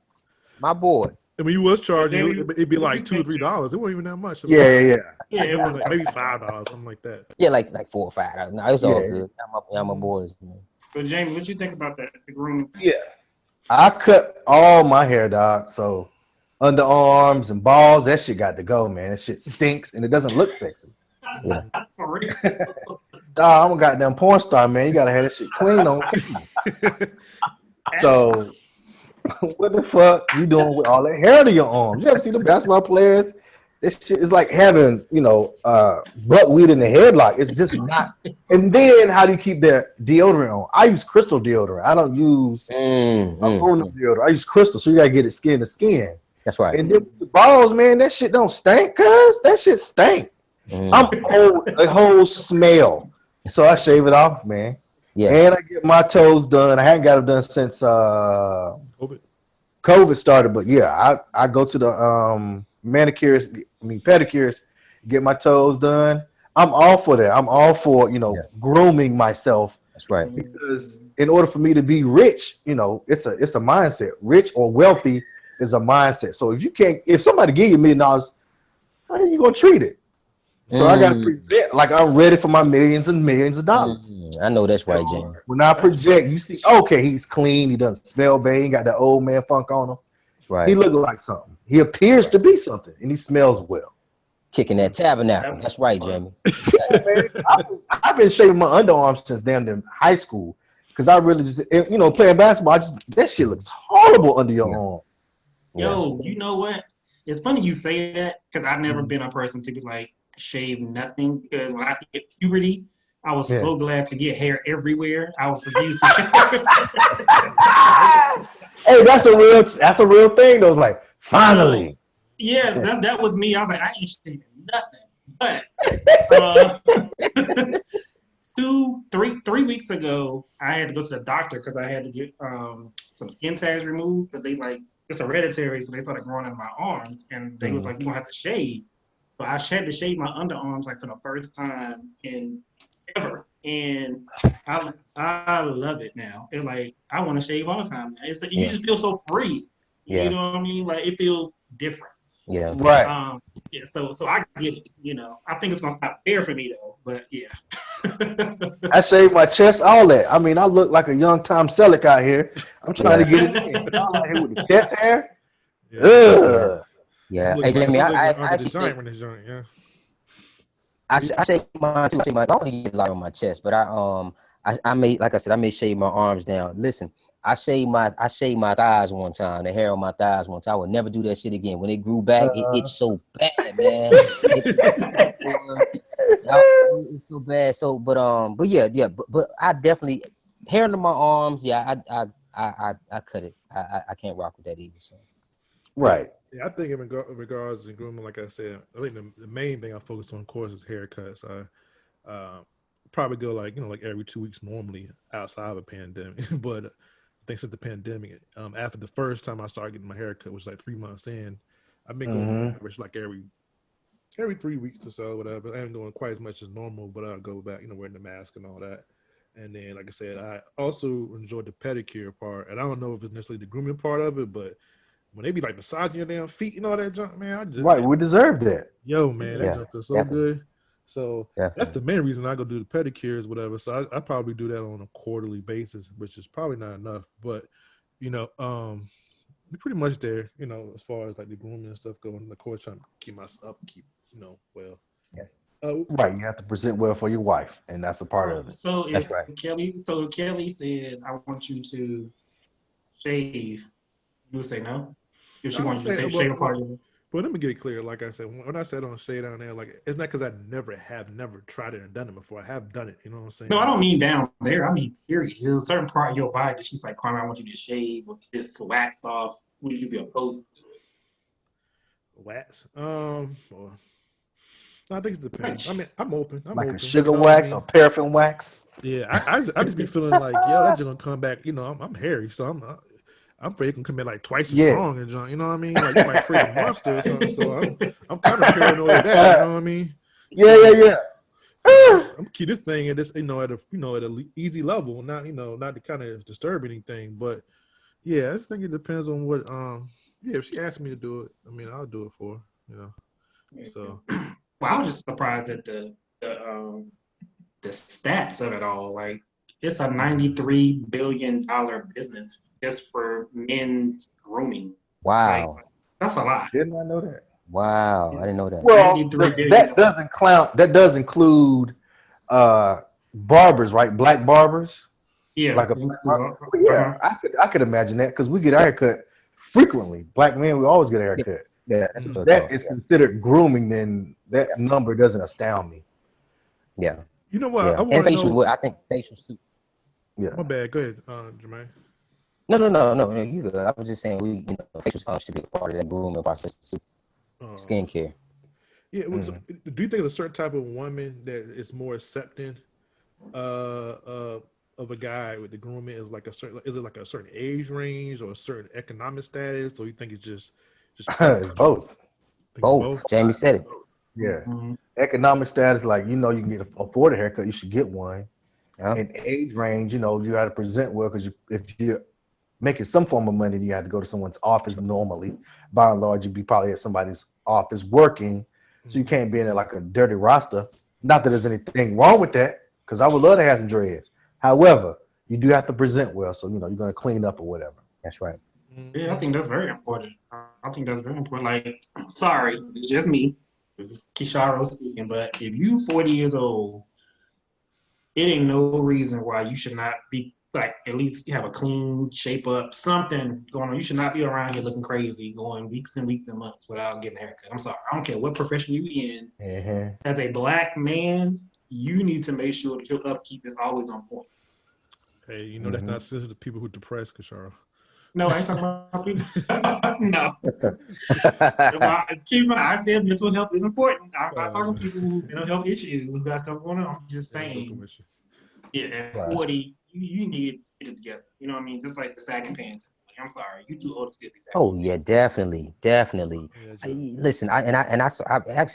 my boys. I mean, you was charging. Then It'd be like $2 or $3. It wasn't even that much. Yeah. Yeah, It'd be like maybe $5, something like that. Yeah, like 4 or 5. No, it was all Yeah. good. Y'all my boys, man. But Jamie, what you think about that? The grooming? Yeah. I cut all my hair, dog. So underarms and balls, that shit got to go, man. That shit stinks and it doesn't look sexy. Yeah. For real. Dog, I'm a goddamn porn star, man. You gotta have that shit clean on camera. So what the fuck you doing with all that hair to your arms? You ever see the basketball players? This shit is like having, buckwheat in the headlock. It's just not. And then how do you keep their deodorant on? I use crystal deodorant. I don't use aluminum deodorant. I use crystal, so you gotta get it skin to skin. That's right. And then the balls, man, that shit don't stink, cuz that shit stink. I'm a whole smell. So I shave it off, man. Yeah. And I get my toes done. I haven't got them done since COVID started, but yeah, I go to the pedicures, get my toes done. I'm all for that. I'm all for, grooming myself. That's right. Because in order for me to be rich, it's a mindset. Rich or wealthy is a mindset. So if somebody give you $1 million, how are you gonna treat it? So I gotta present like I'm ready for my millions and millions of dollars. I know that's right, James. When I project, you see, okay, he's clean, he doesn't smell bad, he got that old man funk on him. Right. He looks like something. He appears to be something, and he smells well. Kicking that tabernacle. That's right, Jamie. I've been shaving my underarms since damn near high school because I really just, playing basketball, that shit looks horrible under your arm. Yo, you know what? It's funny you say that because I've never been a person to be like shave nothing. Because when I hit puberty, I was so glad to get hair everywhere. I was refused to shave. Hey, that's a real thing though. Like, finally. Yes, that was me. I was like, I ain't shaving nothing. But 3 weeks ago, I had to go to the doctor because I had to get some skin tags removed because it's hereditary, so they started growing in my arms, and they was like, "You gonna have to shave." So I had to shave my underarms like for the first time in ever, and I love it now. It's like I want to shave all the time. It's like, you just feel so free. You know what I mean? Like it feels different. Yeah. Right. So I get it. I think it's gonna stop there for me though. But yeah. I shave my chest, all that. I mean, I look like a young Tom Selleck out here. I'm trying to get it in. Y'all out here with the chest hair. Ugh. Yeah. Hey, Jamie, I actually I shave mine too. I don't really get a lot on my chest, but I made, like I said, I may shave my arms down. Listen, I shaved my thighs one time, the hair on my thighs one time. I would never do that shit again. When it grew back, it itched so bad, man. It's so bad. So, but yeah. But I definitely hair under my arms. Yeah, I cut it. I can't rock with that either. So. Right. Yeah, I think in regards to grooming, like I said, I think the main thing I focus on, of course, is haircuts. I probably go like every 2 weeks normally outside of a pandemic, but I think since the pandemic, after the first time I started getting my haircut, which was like 3 months in, I've been going average like every 3 weeks or so, whatever. I haven't going quite as much as normal, but I'll go back, wearing the mask and all that. And then, like I said, I also enjoyed the pedicure part. And I don't know if it's necessarily the grooming part of it, but when they be like massaging your damn feet and all that junk, man, Right, we deserve that. yo, man, that Yeah, junk feels so definitely, good. So that's definitely. the main reason I go do the pedicures, whatever. So I probably do that on a quarterly basis, which is probably not enough. But you know, we're pretty much there. You know, as far as like the grooming and stuff going. Of course, trying to keep myself up, keep well. Yeah, Right, you have to present well for your wife, and that's a part of it. So that's if right. Kelly said, "I want you to shave," you would say no. If she I would wanted you to say, say well, shave a part of you. but let me get it clear. Like I said, when I said on shade down there, like it's not because I never tried it and done it before. I have done it. You know what I'm No, I saying? don't mean down there. I mean period. There's a certain part of your body that she's like, Carmen, I want you to shave or this waxed off. Would you be opposed to it? Wax. Well, I think it Like, depends. I mean, I'm open. I'm Like a open. You sugar know what I wax or mean? paraffin wax. Yeah, I just be feeling like, yo, that just gonna come back. You know, I'm hairy, so I'm afraid it can come in like twice as Yeah. strong and junk. You know what I mean? Like you might create a monster or something. So I'm kind of paranoid of that. You know what I mean? Yeah, yeah, So yeah. I'm keep this thing at this at a easy level, not not to kind of disturb anything. But yeah, I just think it depends on what yeah. If she asks me to do it, I mean I'll do it for her, you know. So well, I was just surprised at the stats of it all. Like, it's a $93 billion business just for men's grooming. Like, Wow, that's a lot. Didn't I know that? wow. I didn't know that. Well, 93 billion. that doesn't count. That does include uh barbers, right? Black barbers, Yeah. like a black barber. Yeah, Uh-huh. I could imagine that because we get our haircut frequently. Black men, we always get a Yeah, haircut. yeah, that's If mm, real that talk. is Yeah, considered grooming, then yeah, that number doesn't astound me. yeah, you know what I yeah. And want to facials, know. I think facials too. Yeah. My bad. Go ahead, Jermaine. No. You good. I was just saying facials should be a part of that grooming process too. Um, Skincare. yeah. Mhm. Do you think there's a certain type of woman that is more accepting uh, uh, of a guy with the grooming? Is it like a certain age range or a certain economic status, or you think it's just It's preference? both. I think it's Both. both. Jamie said it. Yeah. Mhm. Economic status, like you can afford a haircut, you should get one. Yeah. And age range, you got to present well because if you're making some form of money, you have to go to someone's office normally. By and large, you'd be probably at somebody's office working, so you Mm-hmm. can't be in there like a dirty roster. Not that there's anything wrong with that, because I would love to have some dreads. However, you do have to present well, so you're going to clean up or whatever. That's right. Yeah, I Mm-hmm. think that's very important. I think that's very important. Like, sorry, it's just me. This is Kisharo speaking, but if you 40 years old, it ain't no reason why you should not be like at least have a clean shape up, something going on. You should not be around here looking crazy, going weeks and weeks and months without getting a haircut. I'm sorry. I don't care what profession you in. Mhm. As a black man, you need to make sure that your upkeep is always on point. Hey, you know that's Mhm. not sensitive to people who depressed, Kashara. No, I ain't talking about people. No. That's why I keep I said mental health is important. I'm not talking people who have mental health issues who got stuff going on. I'm just Yeah, I'm joking saying, with you. yeah, at Right. 40, you need to get it together. You know what I mean? Just like the sagging pants. I'm sorry, you too old to still be sagging Oh yeah, pants. definitely. Yeah, Joe. Listen, I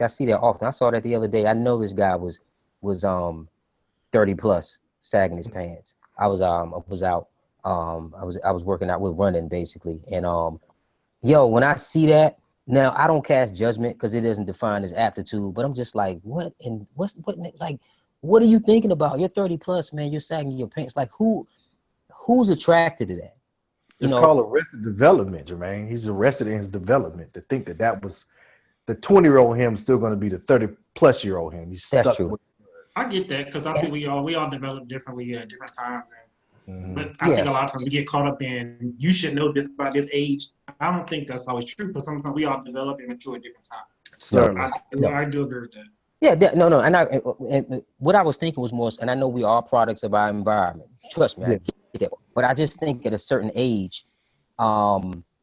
see that often. I saw that the other day. I know this guy was 30 plus sagging his pants. I was working out with running basically, and yo, when I see that, now I don't cast judgment because it doesn't define as aptitude, but I'm just like, what are you thinking about? You're 30 plus, man. You're sagging your pants. Like who's attracted to that? You It's know, called arrested development, Jermaine. He's arrested in his development to think that was the 20-year-old him still going to be the 30-plus-year-old him. He's that's stuck true. with. I get that because I think And we all develop differently at different times. Mhm. But I think yeah, a lot of times we get caught up in you should know this by this age. I don't think that's always true because sometimes we all develop and mature at different times. no, Certainly. no. I do agree with that. Yeah, no. And what I was thinking was more, and I know we are products of our environment. Trust me, I Yeah. get that. But I just think at a certain age,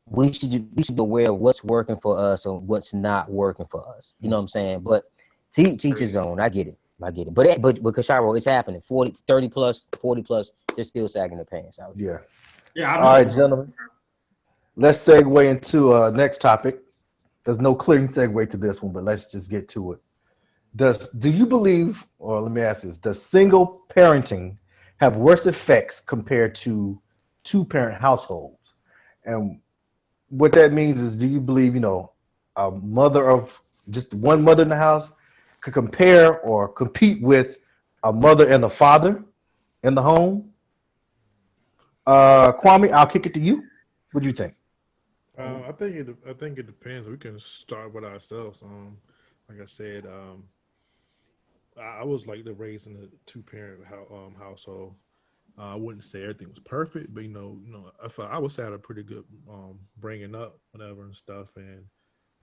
we should be aware of what's working for us and what's not working for us. You know what I'm saying? But teach his own. I get it. But Kasharo, it's happening. 40, 30 plus, 40 plus, they're still sagging their pants out here. Yeah. Yeah, I All right, know. gentlemen. Let's segue into next topic. There's no clear segue to this one, but let's just get to it. Do you believe, or let me ask this, does single parenting have worse effects compared to two-parent households. And what that means is, do you believe, a mother of just one mother in the house could compare or compete with a mother and a father in the home? Kwame, I'll kick it to you. What do you think? I think it depends. We can start with ourselves. Like I said, I was like raised in a two parent household. I wouldn't say everything was perfect, but I would say I had a pretty good bringing up, whatever and stuff, and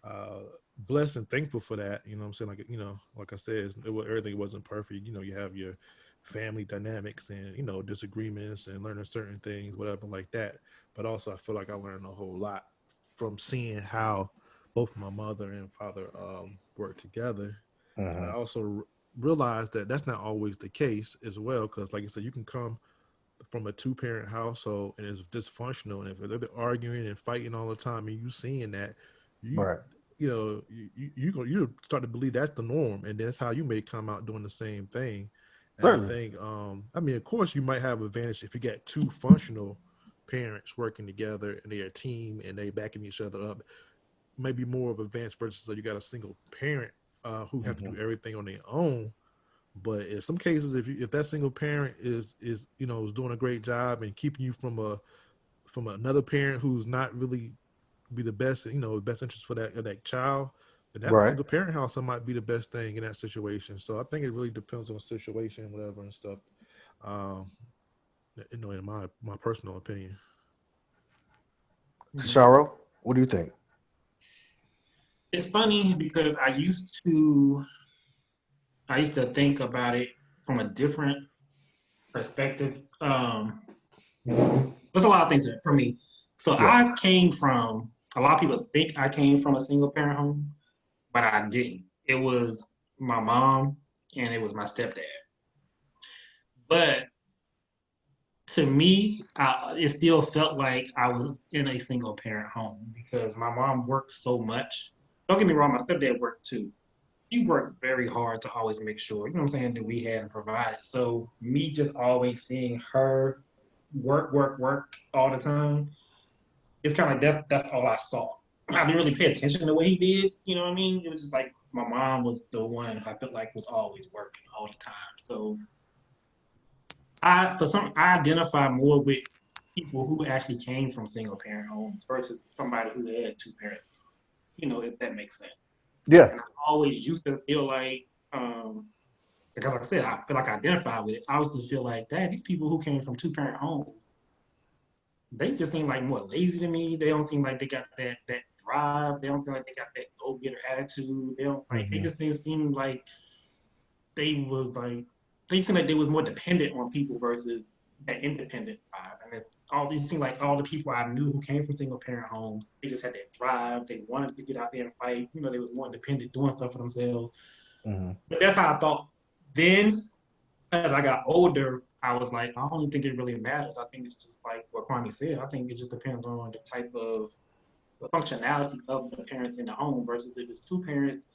uh, blessed and thankful for that. You know what I'm saying? Like I said, everything wasn't perfect. You have your family dynamics and disagreements and learning certain things, whatever like that. But also, I feel like I learned a whole lot from seeing how both my mother and father work together. And I Hmm. also realized that that's not always the case as well, because like I said, you can come from a two-parent household and it's dysfunctional, and if they're arguing and fighting all the time and you seeing that, you Right. you start to believe that's the norm, and that's how you may come out doing the same thing. And I Certainly. think I mean, of course you might have advantage if you got two functional parents working together and they're a team and they backing each other up, maybe more of advantage versus so you got a single parent who have to Hmm. do everything on their own. But in some cases, if that single parent is doing a great job and keeping you from another parent who's not really be the best best interest for that child, then that Right. single parent house might be the best thing in that situation. So I think it really depends on the situation, whatever and stuff. Um, in my personal opinion. Sharo, what do you think? It's funny because I used to think about it from a different perspective. There's a lot of things for me. So Yeah. I came from a lot of people think I came from a single parent home, but I didn't. It was my mom and it was my stepdad. But to me, it still felt like I was in a single parent home because my mom worked so much. Don't get me wrong, my stepdad worked too. He worked very hard to always make sure, you know what I'm saying, that we had and provided. So me just always seeing her work all the time, it's kind of like that's all I saw. I didn't really pay attention to what he did, you know what I mean? It was just like my mom was the one I felt like was always working all the time. So I identify more with people who actually came from single parent homes versus somebody who had two parents, if that makes sense. Yeah. And I always used to feel like, because like I said, I feel like I identify with it. I used to feel like, dad, these people who came from two parent homes, they just seem like more lazy to me. They don't seem like they got that drive. They don't feel like they got that go getter attitude. They don't like. They Hmm. just didn't seem like they was like. They seem like they was more dependent on people versus that independent vibe. And it's all these seem like all the people I knew who came from single parent homes. They just had that drive. They wanted to get out there and fight. They was more independent, doing stuff for themselves. Hmm. But that's how I thought then. As I got older, I was like, I don't even think it really matters. I think it's just like what Kwame said. I think it just depends on the type of the functionality of the parents in the home versus if it's two parents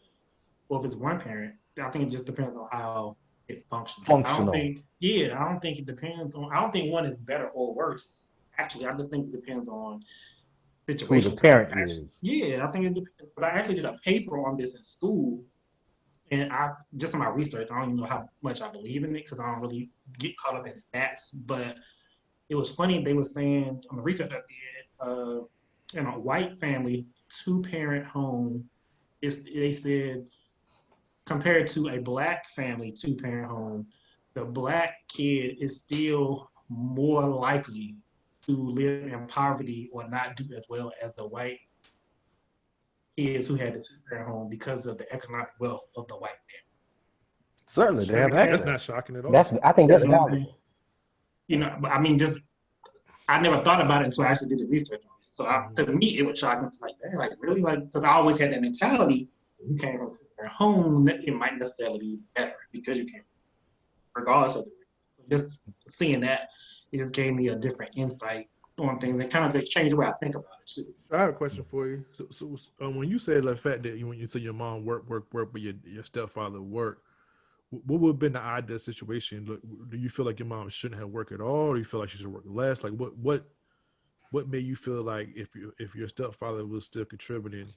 or if it's one parent. I think it just depends on how it functions. Functional. I don't think it depends on, I don't think one is better or worse. Actually, I just think it depends on Who the situation. parent is. Yeah, I think it depends. But I actually did a paper on this in school, and I just in my research, I don't even know how much I believe in it because I don't really get caught up in stats. But it was funny they were saying on the research I did, in a white family, two parent home, they said compared to a black family two parent home, the black kid is still more likely to live in poverty or not do as well as the white kids who had the two parent home because of the economic wealth of the white man. Certainly, they That have makes That's sense. not access. shocking at all. I think Yeah, that's You know what I'm valuable. saying? But I mean, just I never thought about it until I actually did the research on it. So Mhm. to me, it was shocking. It's like, dang, like really, like because I always had that mentality. If you came from a home, it might necessarily be better because you came, regardless of the reason. So just seeing that, it just gave me a different insight on things and kind of changed the way I think about it too. I have a question for you. So when you said the fact that when you say your mom work, but your stepfather work, what would have been the ideal situation? Do you feel like your mom shouldn't have worked at all, or do you feel like she should work less? Like what made you feel like if your stepfather was still contributing,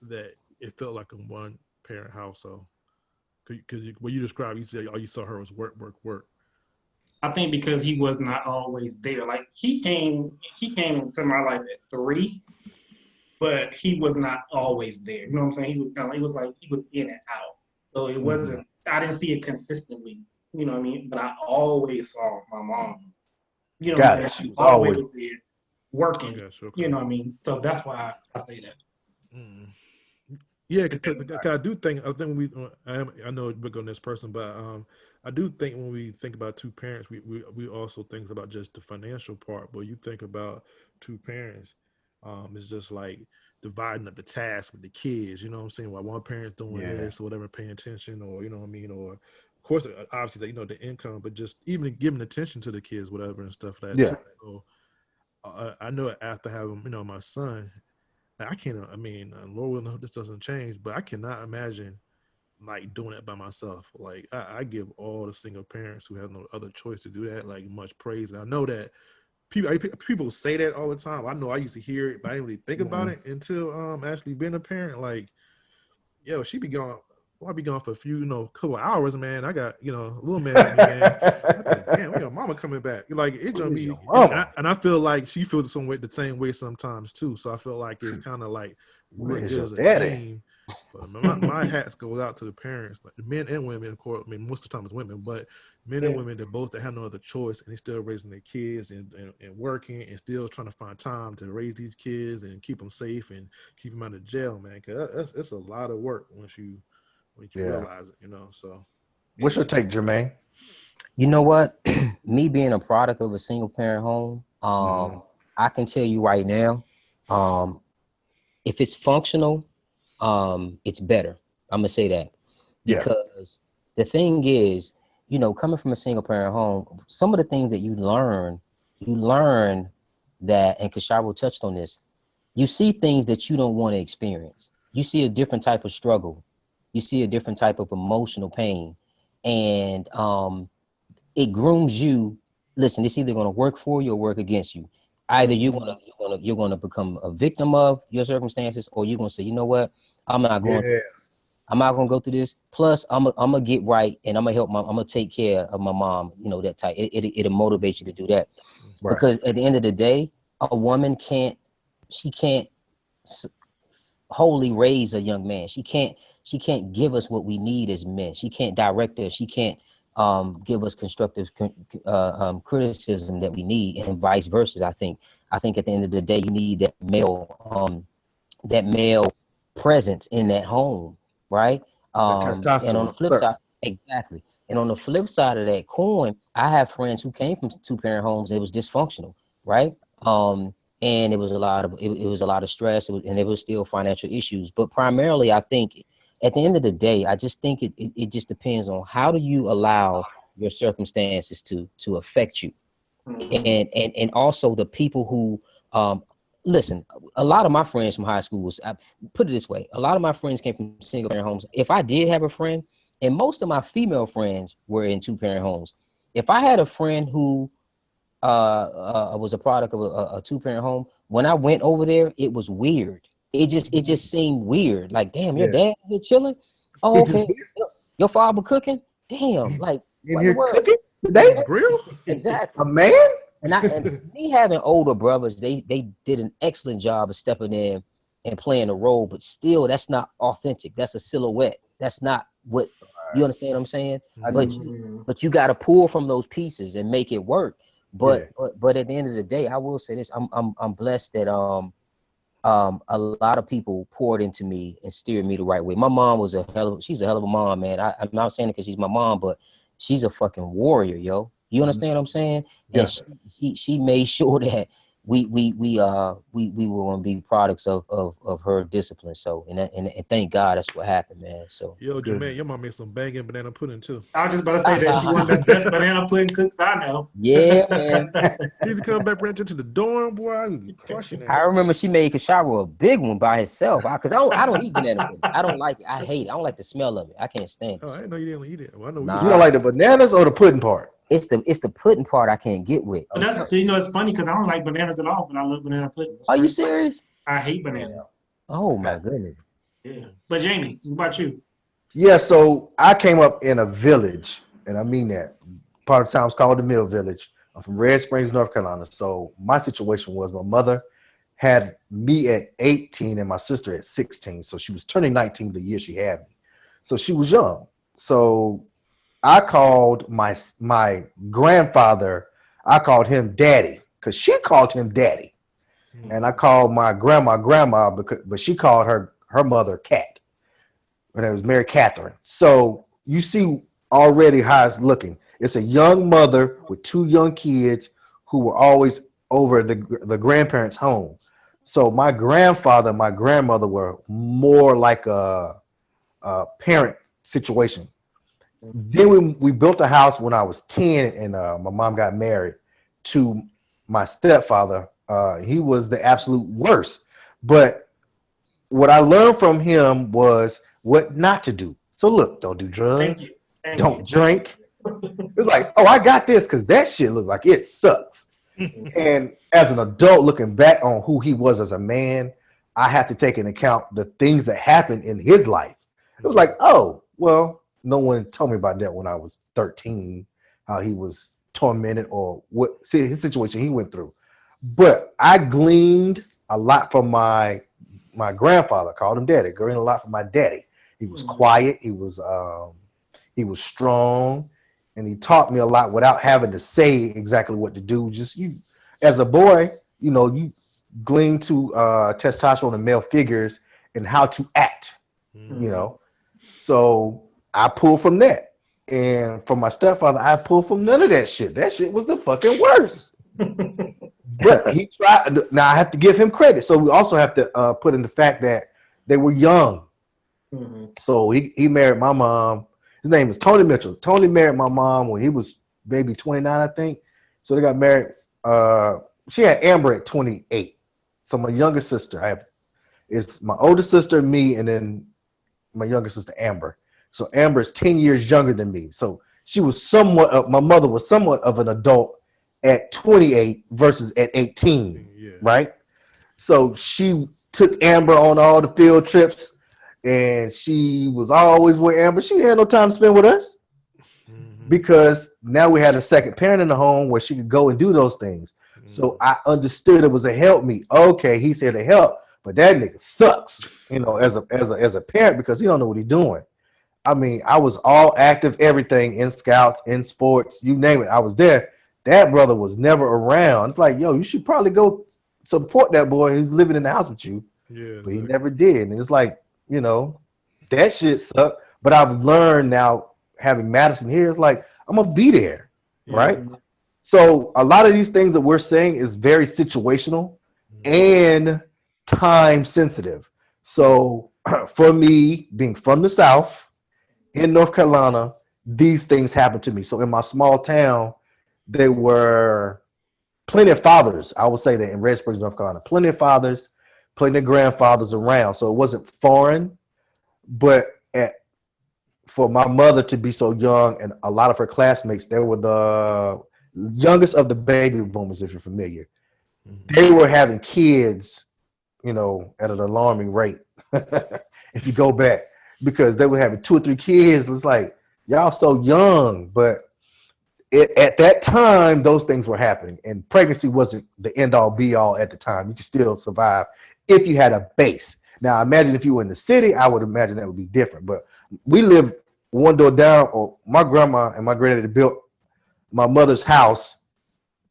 that it felt like a one parent household? Because what you described, you said all you saw her was work, work, work. I think because he was not always there. Like he came into my life at 3, but he was not always there. You know what I'm saying? He was kind of, it was like he was in and out. So it Mhm. wasn't. I didn't see it consistently. You know what I mean? But I always saw my mom. You know what Got I'm it. saying? She She was always always. was there working. Yes, You okay. know what I mean? So that's why I say that. Mm. Yeah, If because that makes I do think I know we're on this person, but I do think when we think about two parents, we also think about just the financial part. But you think about two parents, it's just like dividing up the task with the kids. You know what I'm saying? While one parent's doing Yeah. this or whatever, paying attention, or you know what I mean, or of course, obviously, you know, the income, but just even giving attention to the kids, whatever, and stuff like that Yeah. too. So I know after having my son, I can't. I mean, Lord willing, I hope this doesn't change, but I cannot imagine like doing it by myself. Like I give all the single parents who have no other choice to do that like much praise. And I know that people say that all the time. I know I used to hear it, but I didn't really think about Mhm. it until actually being a parent. Like, yo, she be gone. Well, I be gone for a few, couple of hours, man. I got, a little man in me, man. I be like, damn, when your mama coming back? Like it just Where's be, your and mama? I feel like she feels the same way sometimes too. So I feel like it's kind of like we're Where's good your as a daddy? team. But my hats goes out to the parents, like the men and women. Of course, I mean most of the time it's women, but men and yeah. women that have no other choice, and they still raising their kids and working and still trying to find time to raise these kids and keep them safe and keep them out of jail, man. Because that's a lot of work once you Yeah. realize it. So What's your take, Jermaine? You know what? Me being a product of a single parent home, Hmm. I can tell you right now, um, if it's functional, it's better. I'm gonna say that Yeah. because the thing is, coming from a single parent home, some of the things that you learn that, and Kashabo touched on this, you see things that you don't want to experience. You see a different type of struggle. You see a different type of emotional pain, and it grooms you. Listen, it's either going to work for you or work against you. Either Mhm. you're gonna become a victim of your circumstances, or you're gonna say, you know what, I'm not going to. Yeah. I'm not gonna go through this. Plus, I'm gonna get right, and I'm gonna take care of my mom. That type. It'll motivate you to do that, Right. because at the end of the day, a woman can't wholly raise a young man. She can't give us what we need as men. She can't direct us. She can't give us constructive criticism that we need, and vice versa. I think at the end of the day, you need that male presence in that home, right? That And on the testosterone. flip Sir. side, exactly. And on the flip side of that coin, I have friends who came from two parent homes. It was dysfunctional, right? And it was a lot of stress, and there was still financial issues. But primarily, I think at the end of the day, I just think it just depends on how do you allow your circumstances to affect you, Mhm. and also the people who listen. A lot of my friends from high school put it this way, a lot of my friends came from single parent homes. If I did have a friend, and most of my female friends were in two parent homes, if I had a friend who was a product of a two parent home, when I went over there, it was weird. It just seemed weird, like, damn, your Yeah. dad here chilling. Oh, He okay. just here, Your father cooking. Damn, like, in what in the here world? cooking on today. the grill. Exactly. A man. And me having older brothers, they did an excellent job of stepping in and playing a role, but still, that's not authentic. That's a silhouette. That's not what, you understand what I'm saying? I Mhm. do. But you got to pull from those pieces and make it work. Yeah. But at the end of the day, I will say this: I'm blessed that a lot of people poured into me and steered me the right way. My mom was she's a hell of a mom, man. I'm not saying it because she's my mom, but she's a fucking warrior, yo. You Mhm. understand what I'm saying? And Yeah. she made sure that we were going to be products of her discipline. So and thank God that's what happened, man. So Yo, Good. Jermaine, your mom made some banging banana pudding too. I was just about to say that she one of the best banana pudding cooks I know. yeah, man. He used to come back right into the dorm, boy. I was crushing I that. remember she made Kashara a big one by herself. Cause I don't eat banana pudding. I don't like it. I hate it. I don't like the smell of it. I can't stand Oh, it. I So didn't know you didn't eat it. Well, I know we was You don't nah, like the bananas or the pudding part? it's the pudding part I can't get with. But that's it's funny because I don't like bananas at all, but I love banana pudding. It's Are you crazy. serious? I hate bananas. Oh my Okay. goodness. Yeah. But Jamie, what about you? Yeah, so I came up in a village, and I mean that. Part of the town is called the Mill Village. I'm from Red Springs, North Carolina. So my situation was my mother had me at 18 and my sister at 16. So she was turning 19 the year she had me. So she was young. So I called my grandfather, I called him daddy because she called him daddy. And I called my grandma but she called her mother Cat. Her name was Mary Catherine. So you see already how it's looking. It's a young mother with two young kids who were always over the grandparents' home. So my grandfather and my grandmother were more like a parent situation. Then we built a house when I was 10 and my mom got married to my stepfather. He was the absolute worst. But what I learned from him was what not to do. So look, don't do Thank drugs, you. Thank don't you. drink. It's like, oh, I got this because that shit looks like it sucks. And as an adult looking back on who he was as a man, I have to take into account the things that happened in his life. It was like, oh, well, no one told me about that when I was 13, how he was tormented or what his situation he went through. But I gleaned a lot from my grandfather, called him daddy, gleaned a lot from my daddy. He was quiet, he was strong, and he taught me a lot without having to say exactly what to do. Just you as a boy, you glean to testosterone and male figures and how to act, you know. So I pulled from that. And from my stepfather, I pulled from none of that shit. That shit was the fucking worst. But he tried. Now I have to give him credit. So we also have to put in the fact that they were young. So he married my mom. His name is Tony Mitchell. Tony married my mom when he was maybe 29, I think. So they got married. She had Amber at 28. So my younger sister, it's my older sister, me, and then my younger sister Amber. So Amber is 10 years younger than me. So she was my mother was somewhat of an adult at 28 versus at 18, Yeah. right? So she took Amber on all the field trips, and she was always with Amber. She had no time to spend with us because now we had a second parent in the home where she could go and do those things. So I understood it was a help me. Okay, he's here to help, but that nigga sucks, as a parent because he don't know what he's doing. I mean, I was all active, everything in scouts, in sports, you name it. I was there. That brother was never around. It's like, yo, you should probably go support that boy who's living in the house with you. Yeah. But he never did. And it's like, that shit sucked. But I've learned now, having Madison here, it's like, I'm going to be there, right? So a lot of these things that we're saying is very situational and time sensitive. So for me, being from the South in North Carolina, these things happened to me. So in my small town, there were plenty of fathers. I would say that in Red Springs, North Carolina, plenty of fathers, plenty of grandfathers around. So it wasn't foreign, but for my mother to be so young and a lot of her classmates, they were the youngest of the baby boomers, if you're familiar. They were having kids, at an alarming rate. If you go back, because they were having 2 or 3 kids. It's like, y'all so young, but at that time, those things were happening, and pregnancy wasn't the end all be all at the time. You could still survive if you had a base. Now, imagine if you were in the city, I would imagine that would be different. But we lived one door down, or my grandma and my granddaddy built my mother's house,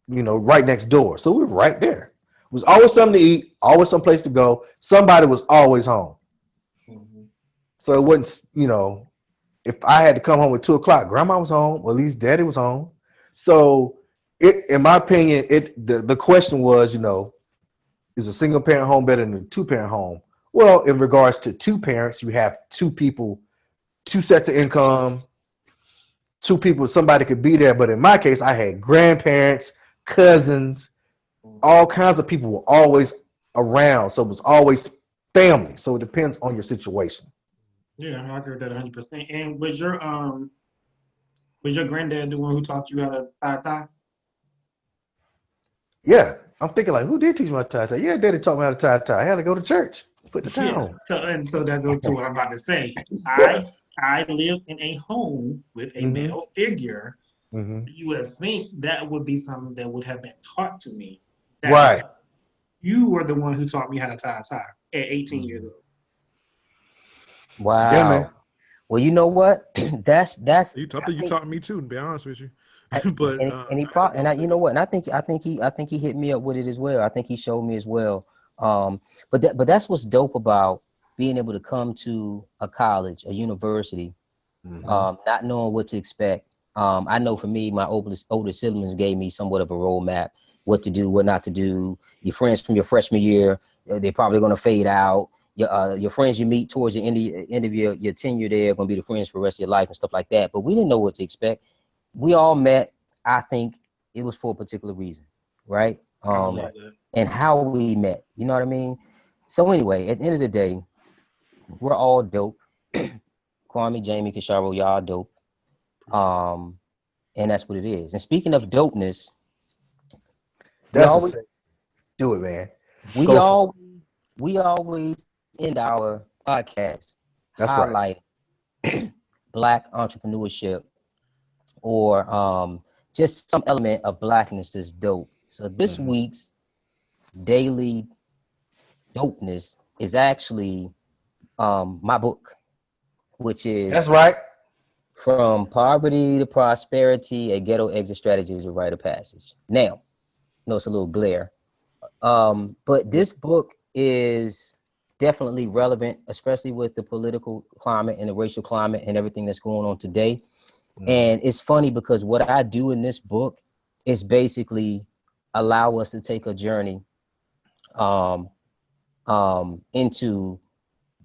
right next door. So we were right there. It was always something to eat, always some place to go. Somebody was always home. So it wasn't, if I had to come home at 2 o'clock, grandma was home, or at least daddy was home. So In my opinion, the question was, is a single parent home better than a two parent home? Well, in regards to two parents, you have two people, two sets of income, two people, somebody could be there. But in my case, I had grandparents, cousins, all kinds of people were always around. So it was always family. So it depends on your situation. Yeah, I agree with that 100%. And was your granddad the one who taught you how to tie? Yeah. I'm thinking like, who did teach me how to tie tie? Yeah, daddy taught me how to tie tie. I had to go to church, put the tie Yeah. on. So that goes to what I'm about to say. I live in a home with a Mm-hmm. male figure. Mm-hmm. You would think that would be something that would have been taught to me. That Right. you were the one who taught me how to tie a tie at 18 years Mhm. old. Yeah, man. Wow. Well, you know what? That's I I think you think taught me too, to be honest with you. I, But and he I had probably no you say. know what? And I think he hit me up with it as well. I think he showed me as well. But that's what's dope about being able to come to a college, a university, Mm-hmm. not knowing what to expect. I know for me, my older siblings gave me somewhat of a roadmap, what to do, what not to do. Your friends from your freshman year, they're probably going to fade out. Your friends you meet towards the end of your tenure there are going to be the friends for the rest of your life and stuff like that. But we didn't know what to expect. We all met. I think it was for a particular reason, right? I believe that. And how we met. You know what I mean? So anyway, at the end of the day, we're all dope. Kwame, Jamie, Kisharo, y'all dope. Appreciate it. Um, and that's what it is. And speaking of dopeness, we That's a always sick. Do it, man. we Go for it. all we always end our podcast That's right. highlight Black entrepreneurship or just some element of Blackness that's dope. So this Mm-hmm. week's daily dopeness is actually my book, which That's is right. From Poverty to Prosperity: A Ghetto Exit Strategy is a Rite of Passage. Now, no, it's a little glare. But Yeah. this book is definitely relevant, especially with the political climate and the racial climate and everything that's going on today. Mm-hmm. And it's funny because what I do in this book is basically allow us to take a journey um, into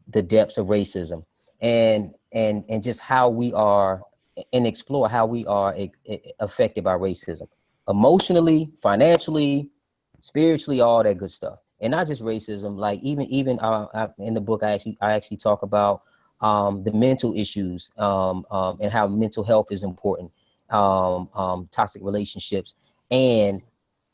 the depths of racism and just how we are and explore how we are affected by racism emotionally, financially, spiritually, all that good stuff. And not just racism, like even in the book I actually talk about the mental issues and how mental health is important, toxic relationships, and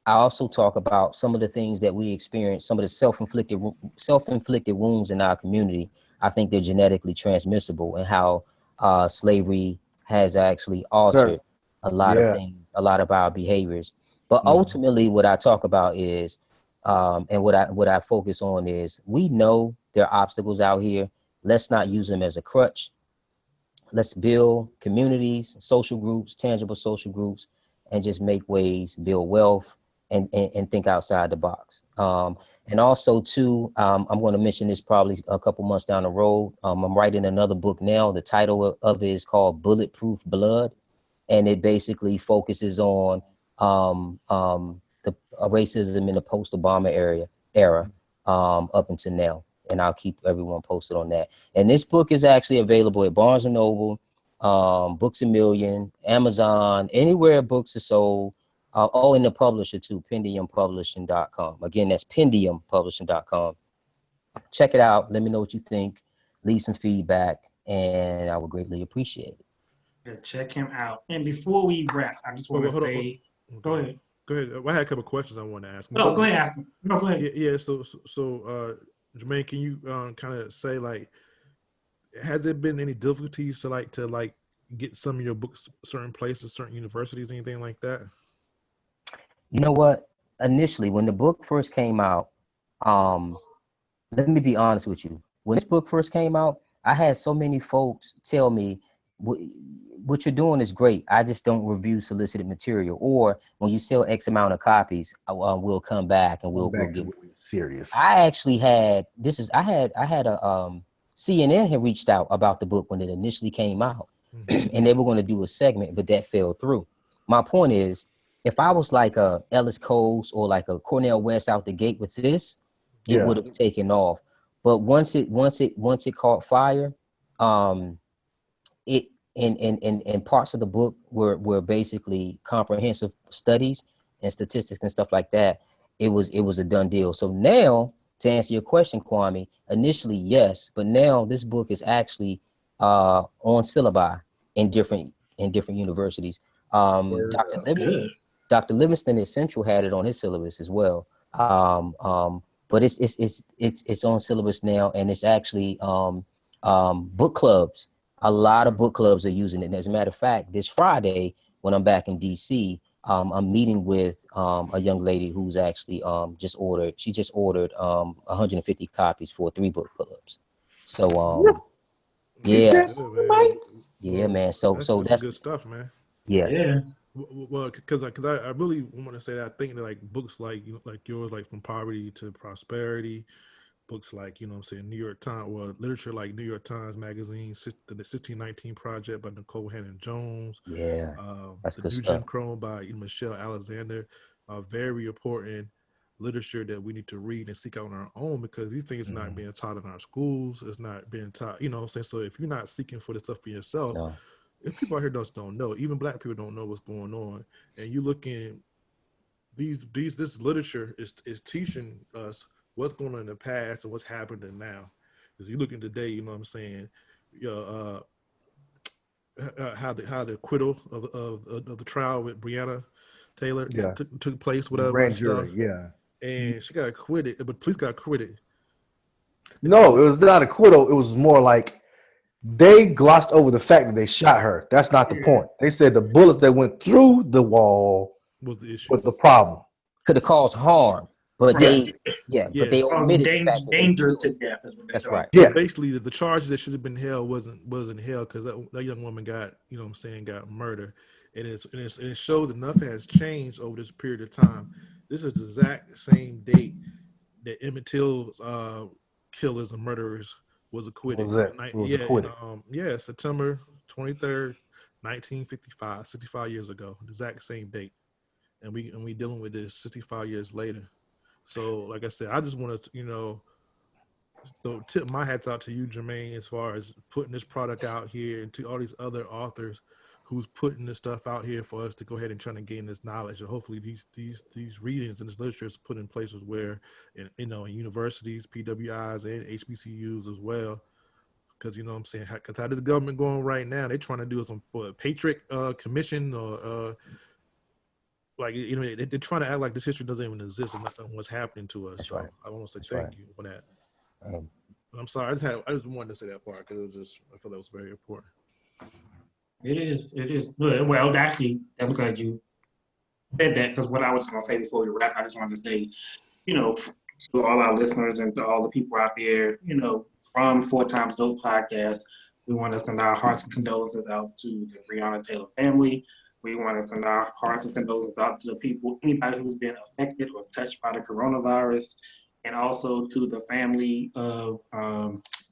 I also talk about some of the things that we experience, some of the self-inflicted wounds in our community. I think they're genetically transmissible, and how slavery has actually Sir. altered a lot of Yeah. things, a lot of our behaviors. But Mm-hmm. ultimately, what I talk about is, and what I focus on is, we know there are obstacles out here. Let's not use them as a crutch. Let's build communities, social groups, tangible social groups, and just make ways, build wealth, and think outside the box. And also, too, I'm going to mention this probably a couple months down the road. I'm writing another book now. The title of it is called Bulletproof Blood, and it basically focuses on the racism in the post-Obama era up until now. And I'll keep everyone posted on that. And this book is actually available at Barnes and Noble, Books a Million, Amazon, anywhere books are sold. Oh, and the publisher too, PendiumPublishing.com. Again, that's PendiumPublishing.com. Check it out. Let me know what you think. Leave some feedback, and I would greatly appreciate it. Yeah, check him out. And before we wrap, I just want to Hold on. say, Okay. go ahead. Go ahead. I had a couple of questions I wanted to ask. No, go ahead, ask him. No, go ahead. Yeah. Jermaine, can you kind of say like, has there been any difficulties to get some of your books certain places, certain universities, anything like that? You know what? Initially, when the book first came out, um, let me be honest with you. When this book first came out, I had so many folks tell me, what you're doing is great. I just don't review solicited material. Or when you sell X amount of copies, we'll come back and Come we'll back to get. when we're serious. I actually had I had a CNN had reached out about the book when it initially came out, Mm-hmm. and they were going to do a segment, but that fell through. My point is, if I was like a Ellis Coast or like a Cornell West out the gate with this, it Yeah. would have taken off. But once it caught fire, um, it and parts of the book were basically comprehensive studies and statistics and stuff like that. It was a done deal. So now, to answer your question, Kwame, initially yes, but now this book is actually on syllabi in different universities. Word Dr. up. Livingston, Good. Dr. Livingston at Central had it on his syllabus as well. But it's on syllabus now, and it's actually book clubs. A lot of book clubs are using it. And as a matter of fact, this Friday, when I'm back in DC, I'm meeting with a young lady who's actually she just ordered 150 copies for 3 book clubs. So Well, yeah, that's Yes, good, Mike. man. yeah, Well, man. So that's so some that's good stuff, man. yeah, Yeah. Well, because I really want to say that I think that like books like yours, like From Poverty to Prosperity, books like, you know what I'm saying, New York Times, well, literature like New York Times Magazine, the 1619 Project by Nicole Hannon Jones, yeah. That's the good New Jim stuff. Crow by Michelle Alexander, are very important literature that we need to read and seek out on our own, because these things are not Mhm. being taught in our schools. It's not being taught, you know what I'm saying? So if you're not seeking for this stuff for yourself, No, if people out here just don't know, even black people don't know what's going on. And you look in this literature is teaching us what's going on in the past and what's happening now. Because you look in today, you know what I'm saying, you know, how the acquittal of the trial with Breonna Taylor Yeah. took place, The whatever and grand stuff. jury. Yeah. And she got acquitted, but police got acquitted. No, it was not acquittal. It was more like they glossed over the fact that they shot her. That's not the Yeah. point. They said the bullets that went through the wall Was the issue? was the problem. could have caused harm, but Right. Yeah. but Yeah. they Causing omitted the fact that they danger killed. to death is what they That's thought. right. So Yeah. basically, the charges that should have been held wasn't held, because that young woman got, you know what I'm saying, got murdered. And it shows that nothing has changed over this period of time. This is the exact same date that Emmett Till's killers and murderers was acquitted. Was it? And I, It was yeah, in acquitted. September 23rd, 1955, 65 years ago, the exact same date. And we dealing with this 65 years later. So like I said, I just want to, so tip my hats out to you, Jermaine, as far as putting this product out here, and to all these other authors who's putting this stuff out here for us to go ahead and trying to gain this knowledge. And hopefully these readings and this literature is put in places where, in universities, PWIs, and HBCUs as well. Because, you know what I'm saying, because how this government going right now, they trying to do some Patriot Commission, or like, they're trying to act like this history doesn't even exist and what's happening to us. That's So right. I want to say That's right. thank you for that. Um, I'm sorry. I just wanted to say that part because I feel that was very important. It is. It is. Well, actually, I'm glad you said that, because what I was going to say before we wrap, I just wanted to say, to all our listeners and to all the people out there, from Four Times Dope Podcast, we want to send our hearts and condolences out to the Breonna Taylor family. We want to send our hearts and condolences out to the people, anybody who's been affected or touched by the coronavirus, and also to the family of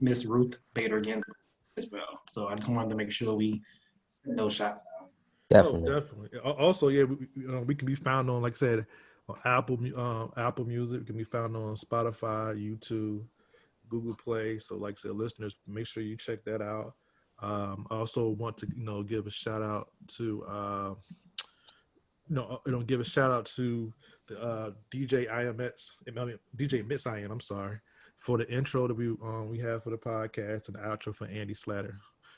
Miss Ruth Bader Ginsburg as well. So I just wanted to make sure we send those shots out. Oh, definitely. definitely. Also, yeah, we can be found on, like I said, on Apple Music. We can be found on Spotify, YouTube, Google Play. So, like I said, listeners, make sure you check that out. I also want to, give a shout out to, give a shout out to the DJ IMX, DJ Mitz I am. I'm sorry, for the intro that we have for the podcast, and the outro for Andy Slatter.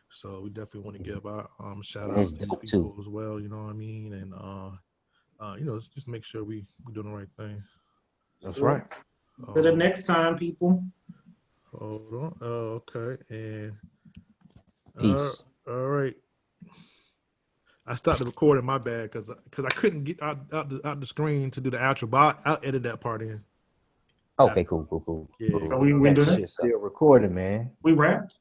So we definitely want to give our shout And it's out to these dope people too. as well. You know what I mean? And just make sure we doing the right thing. That's Well, right. to the next time, people. Hold on. Oh, okay. And Peace. all right. I stopped the recording. My bad, because I couldn't get out the screen to do the outro, but I'll edit that part in. Okay, cool. So Yeah. we That doing it? shit's still recording, man. We wrapped?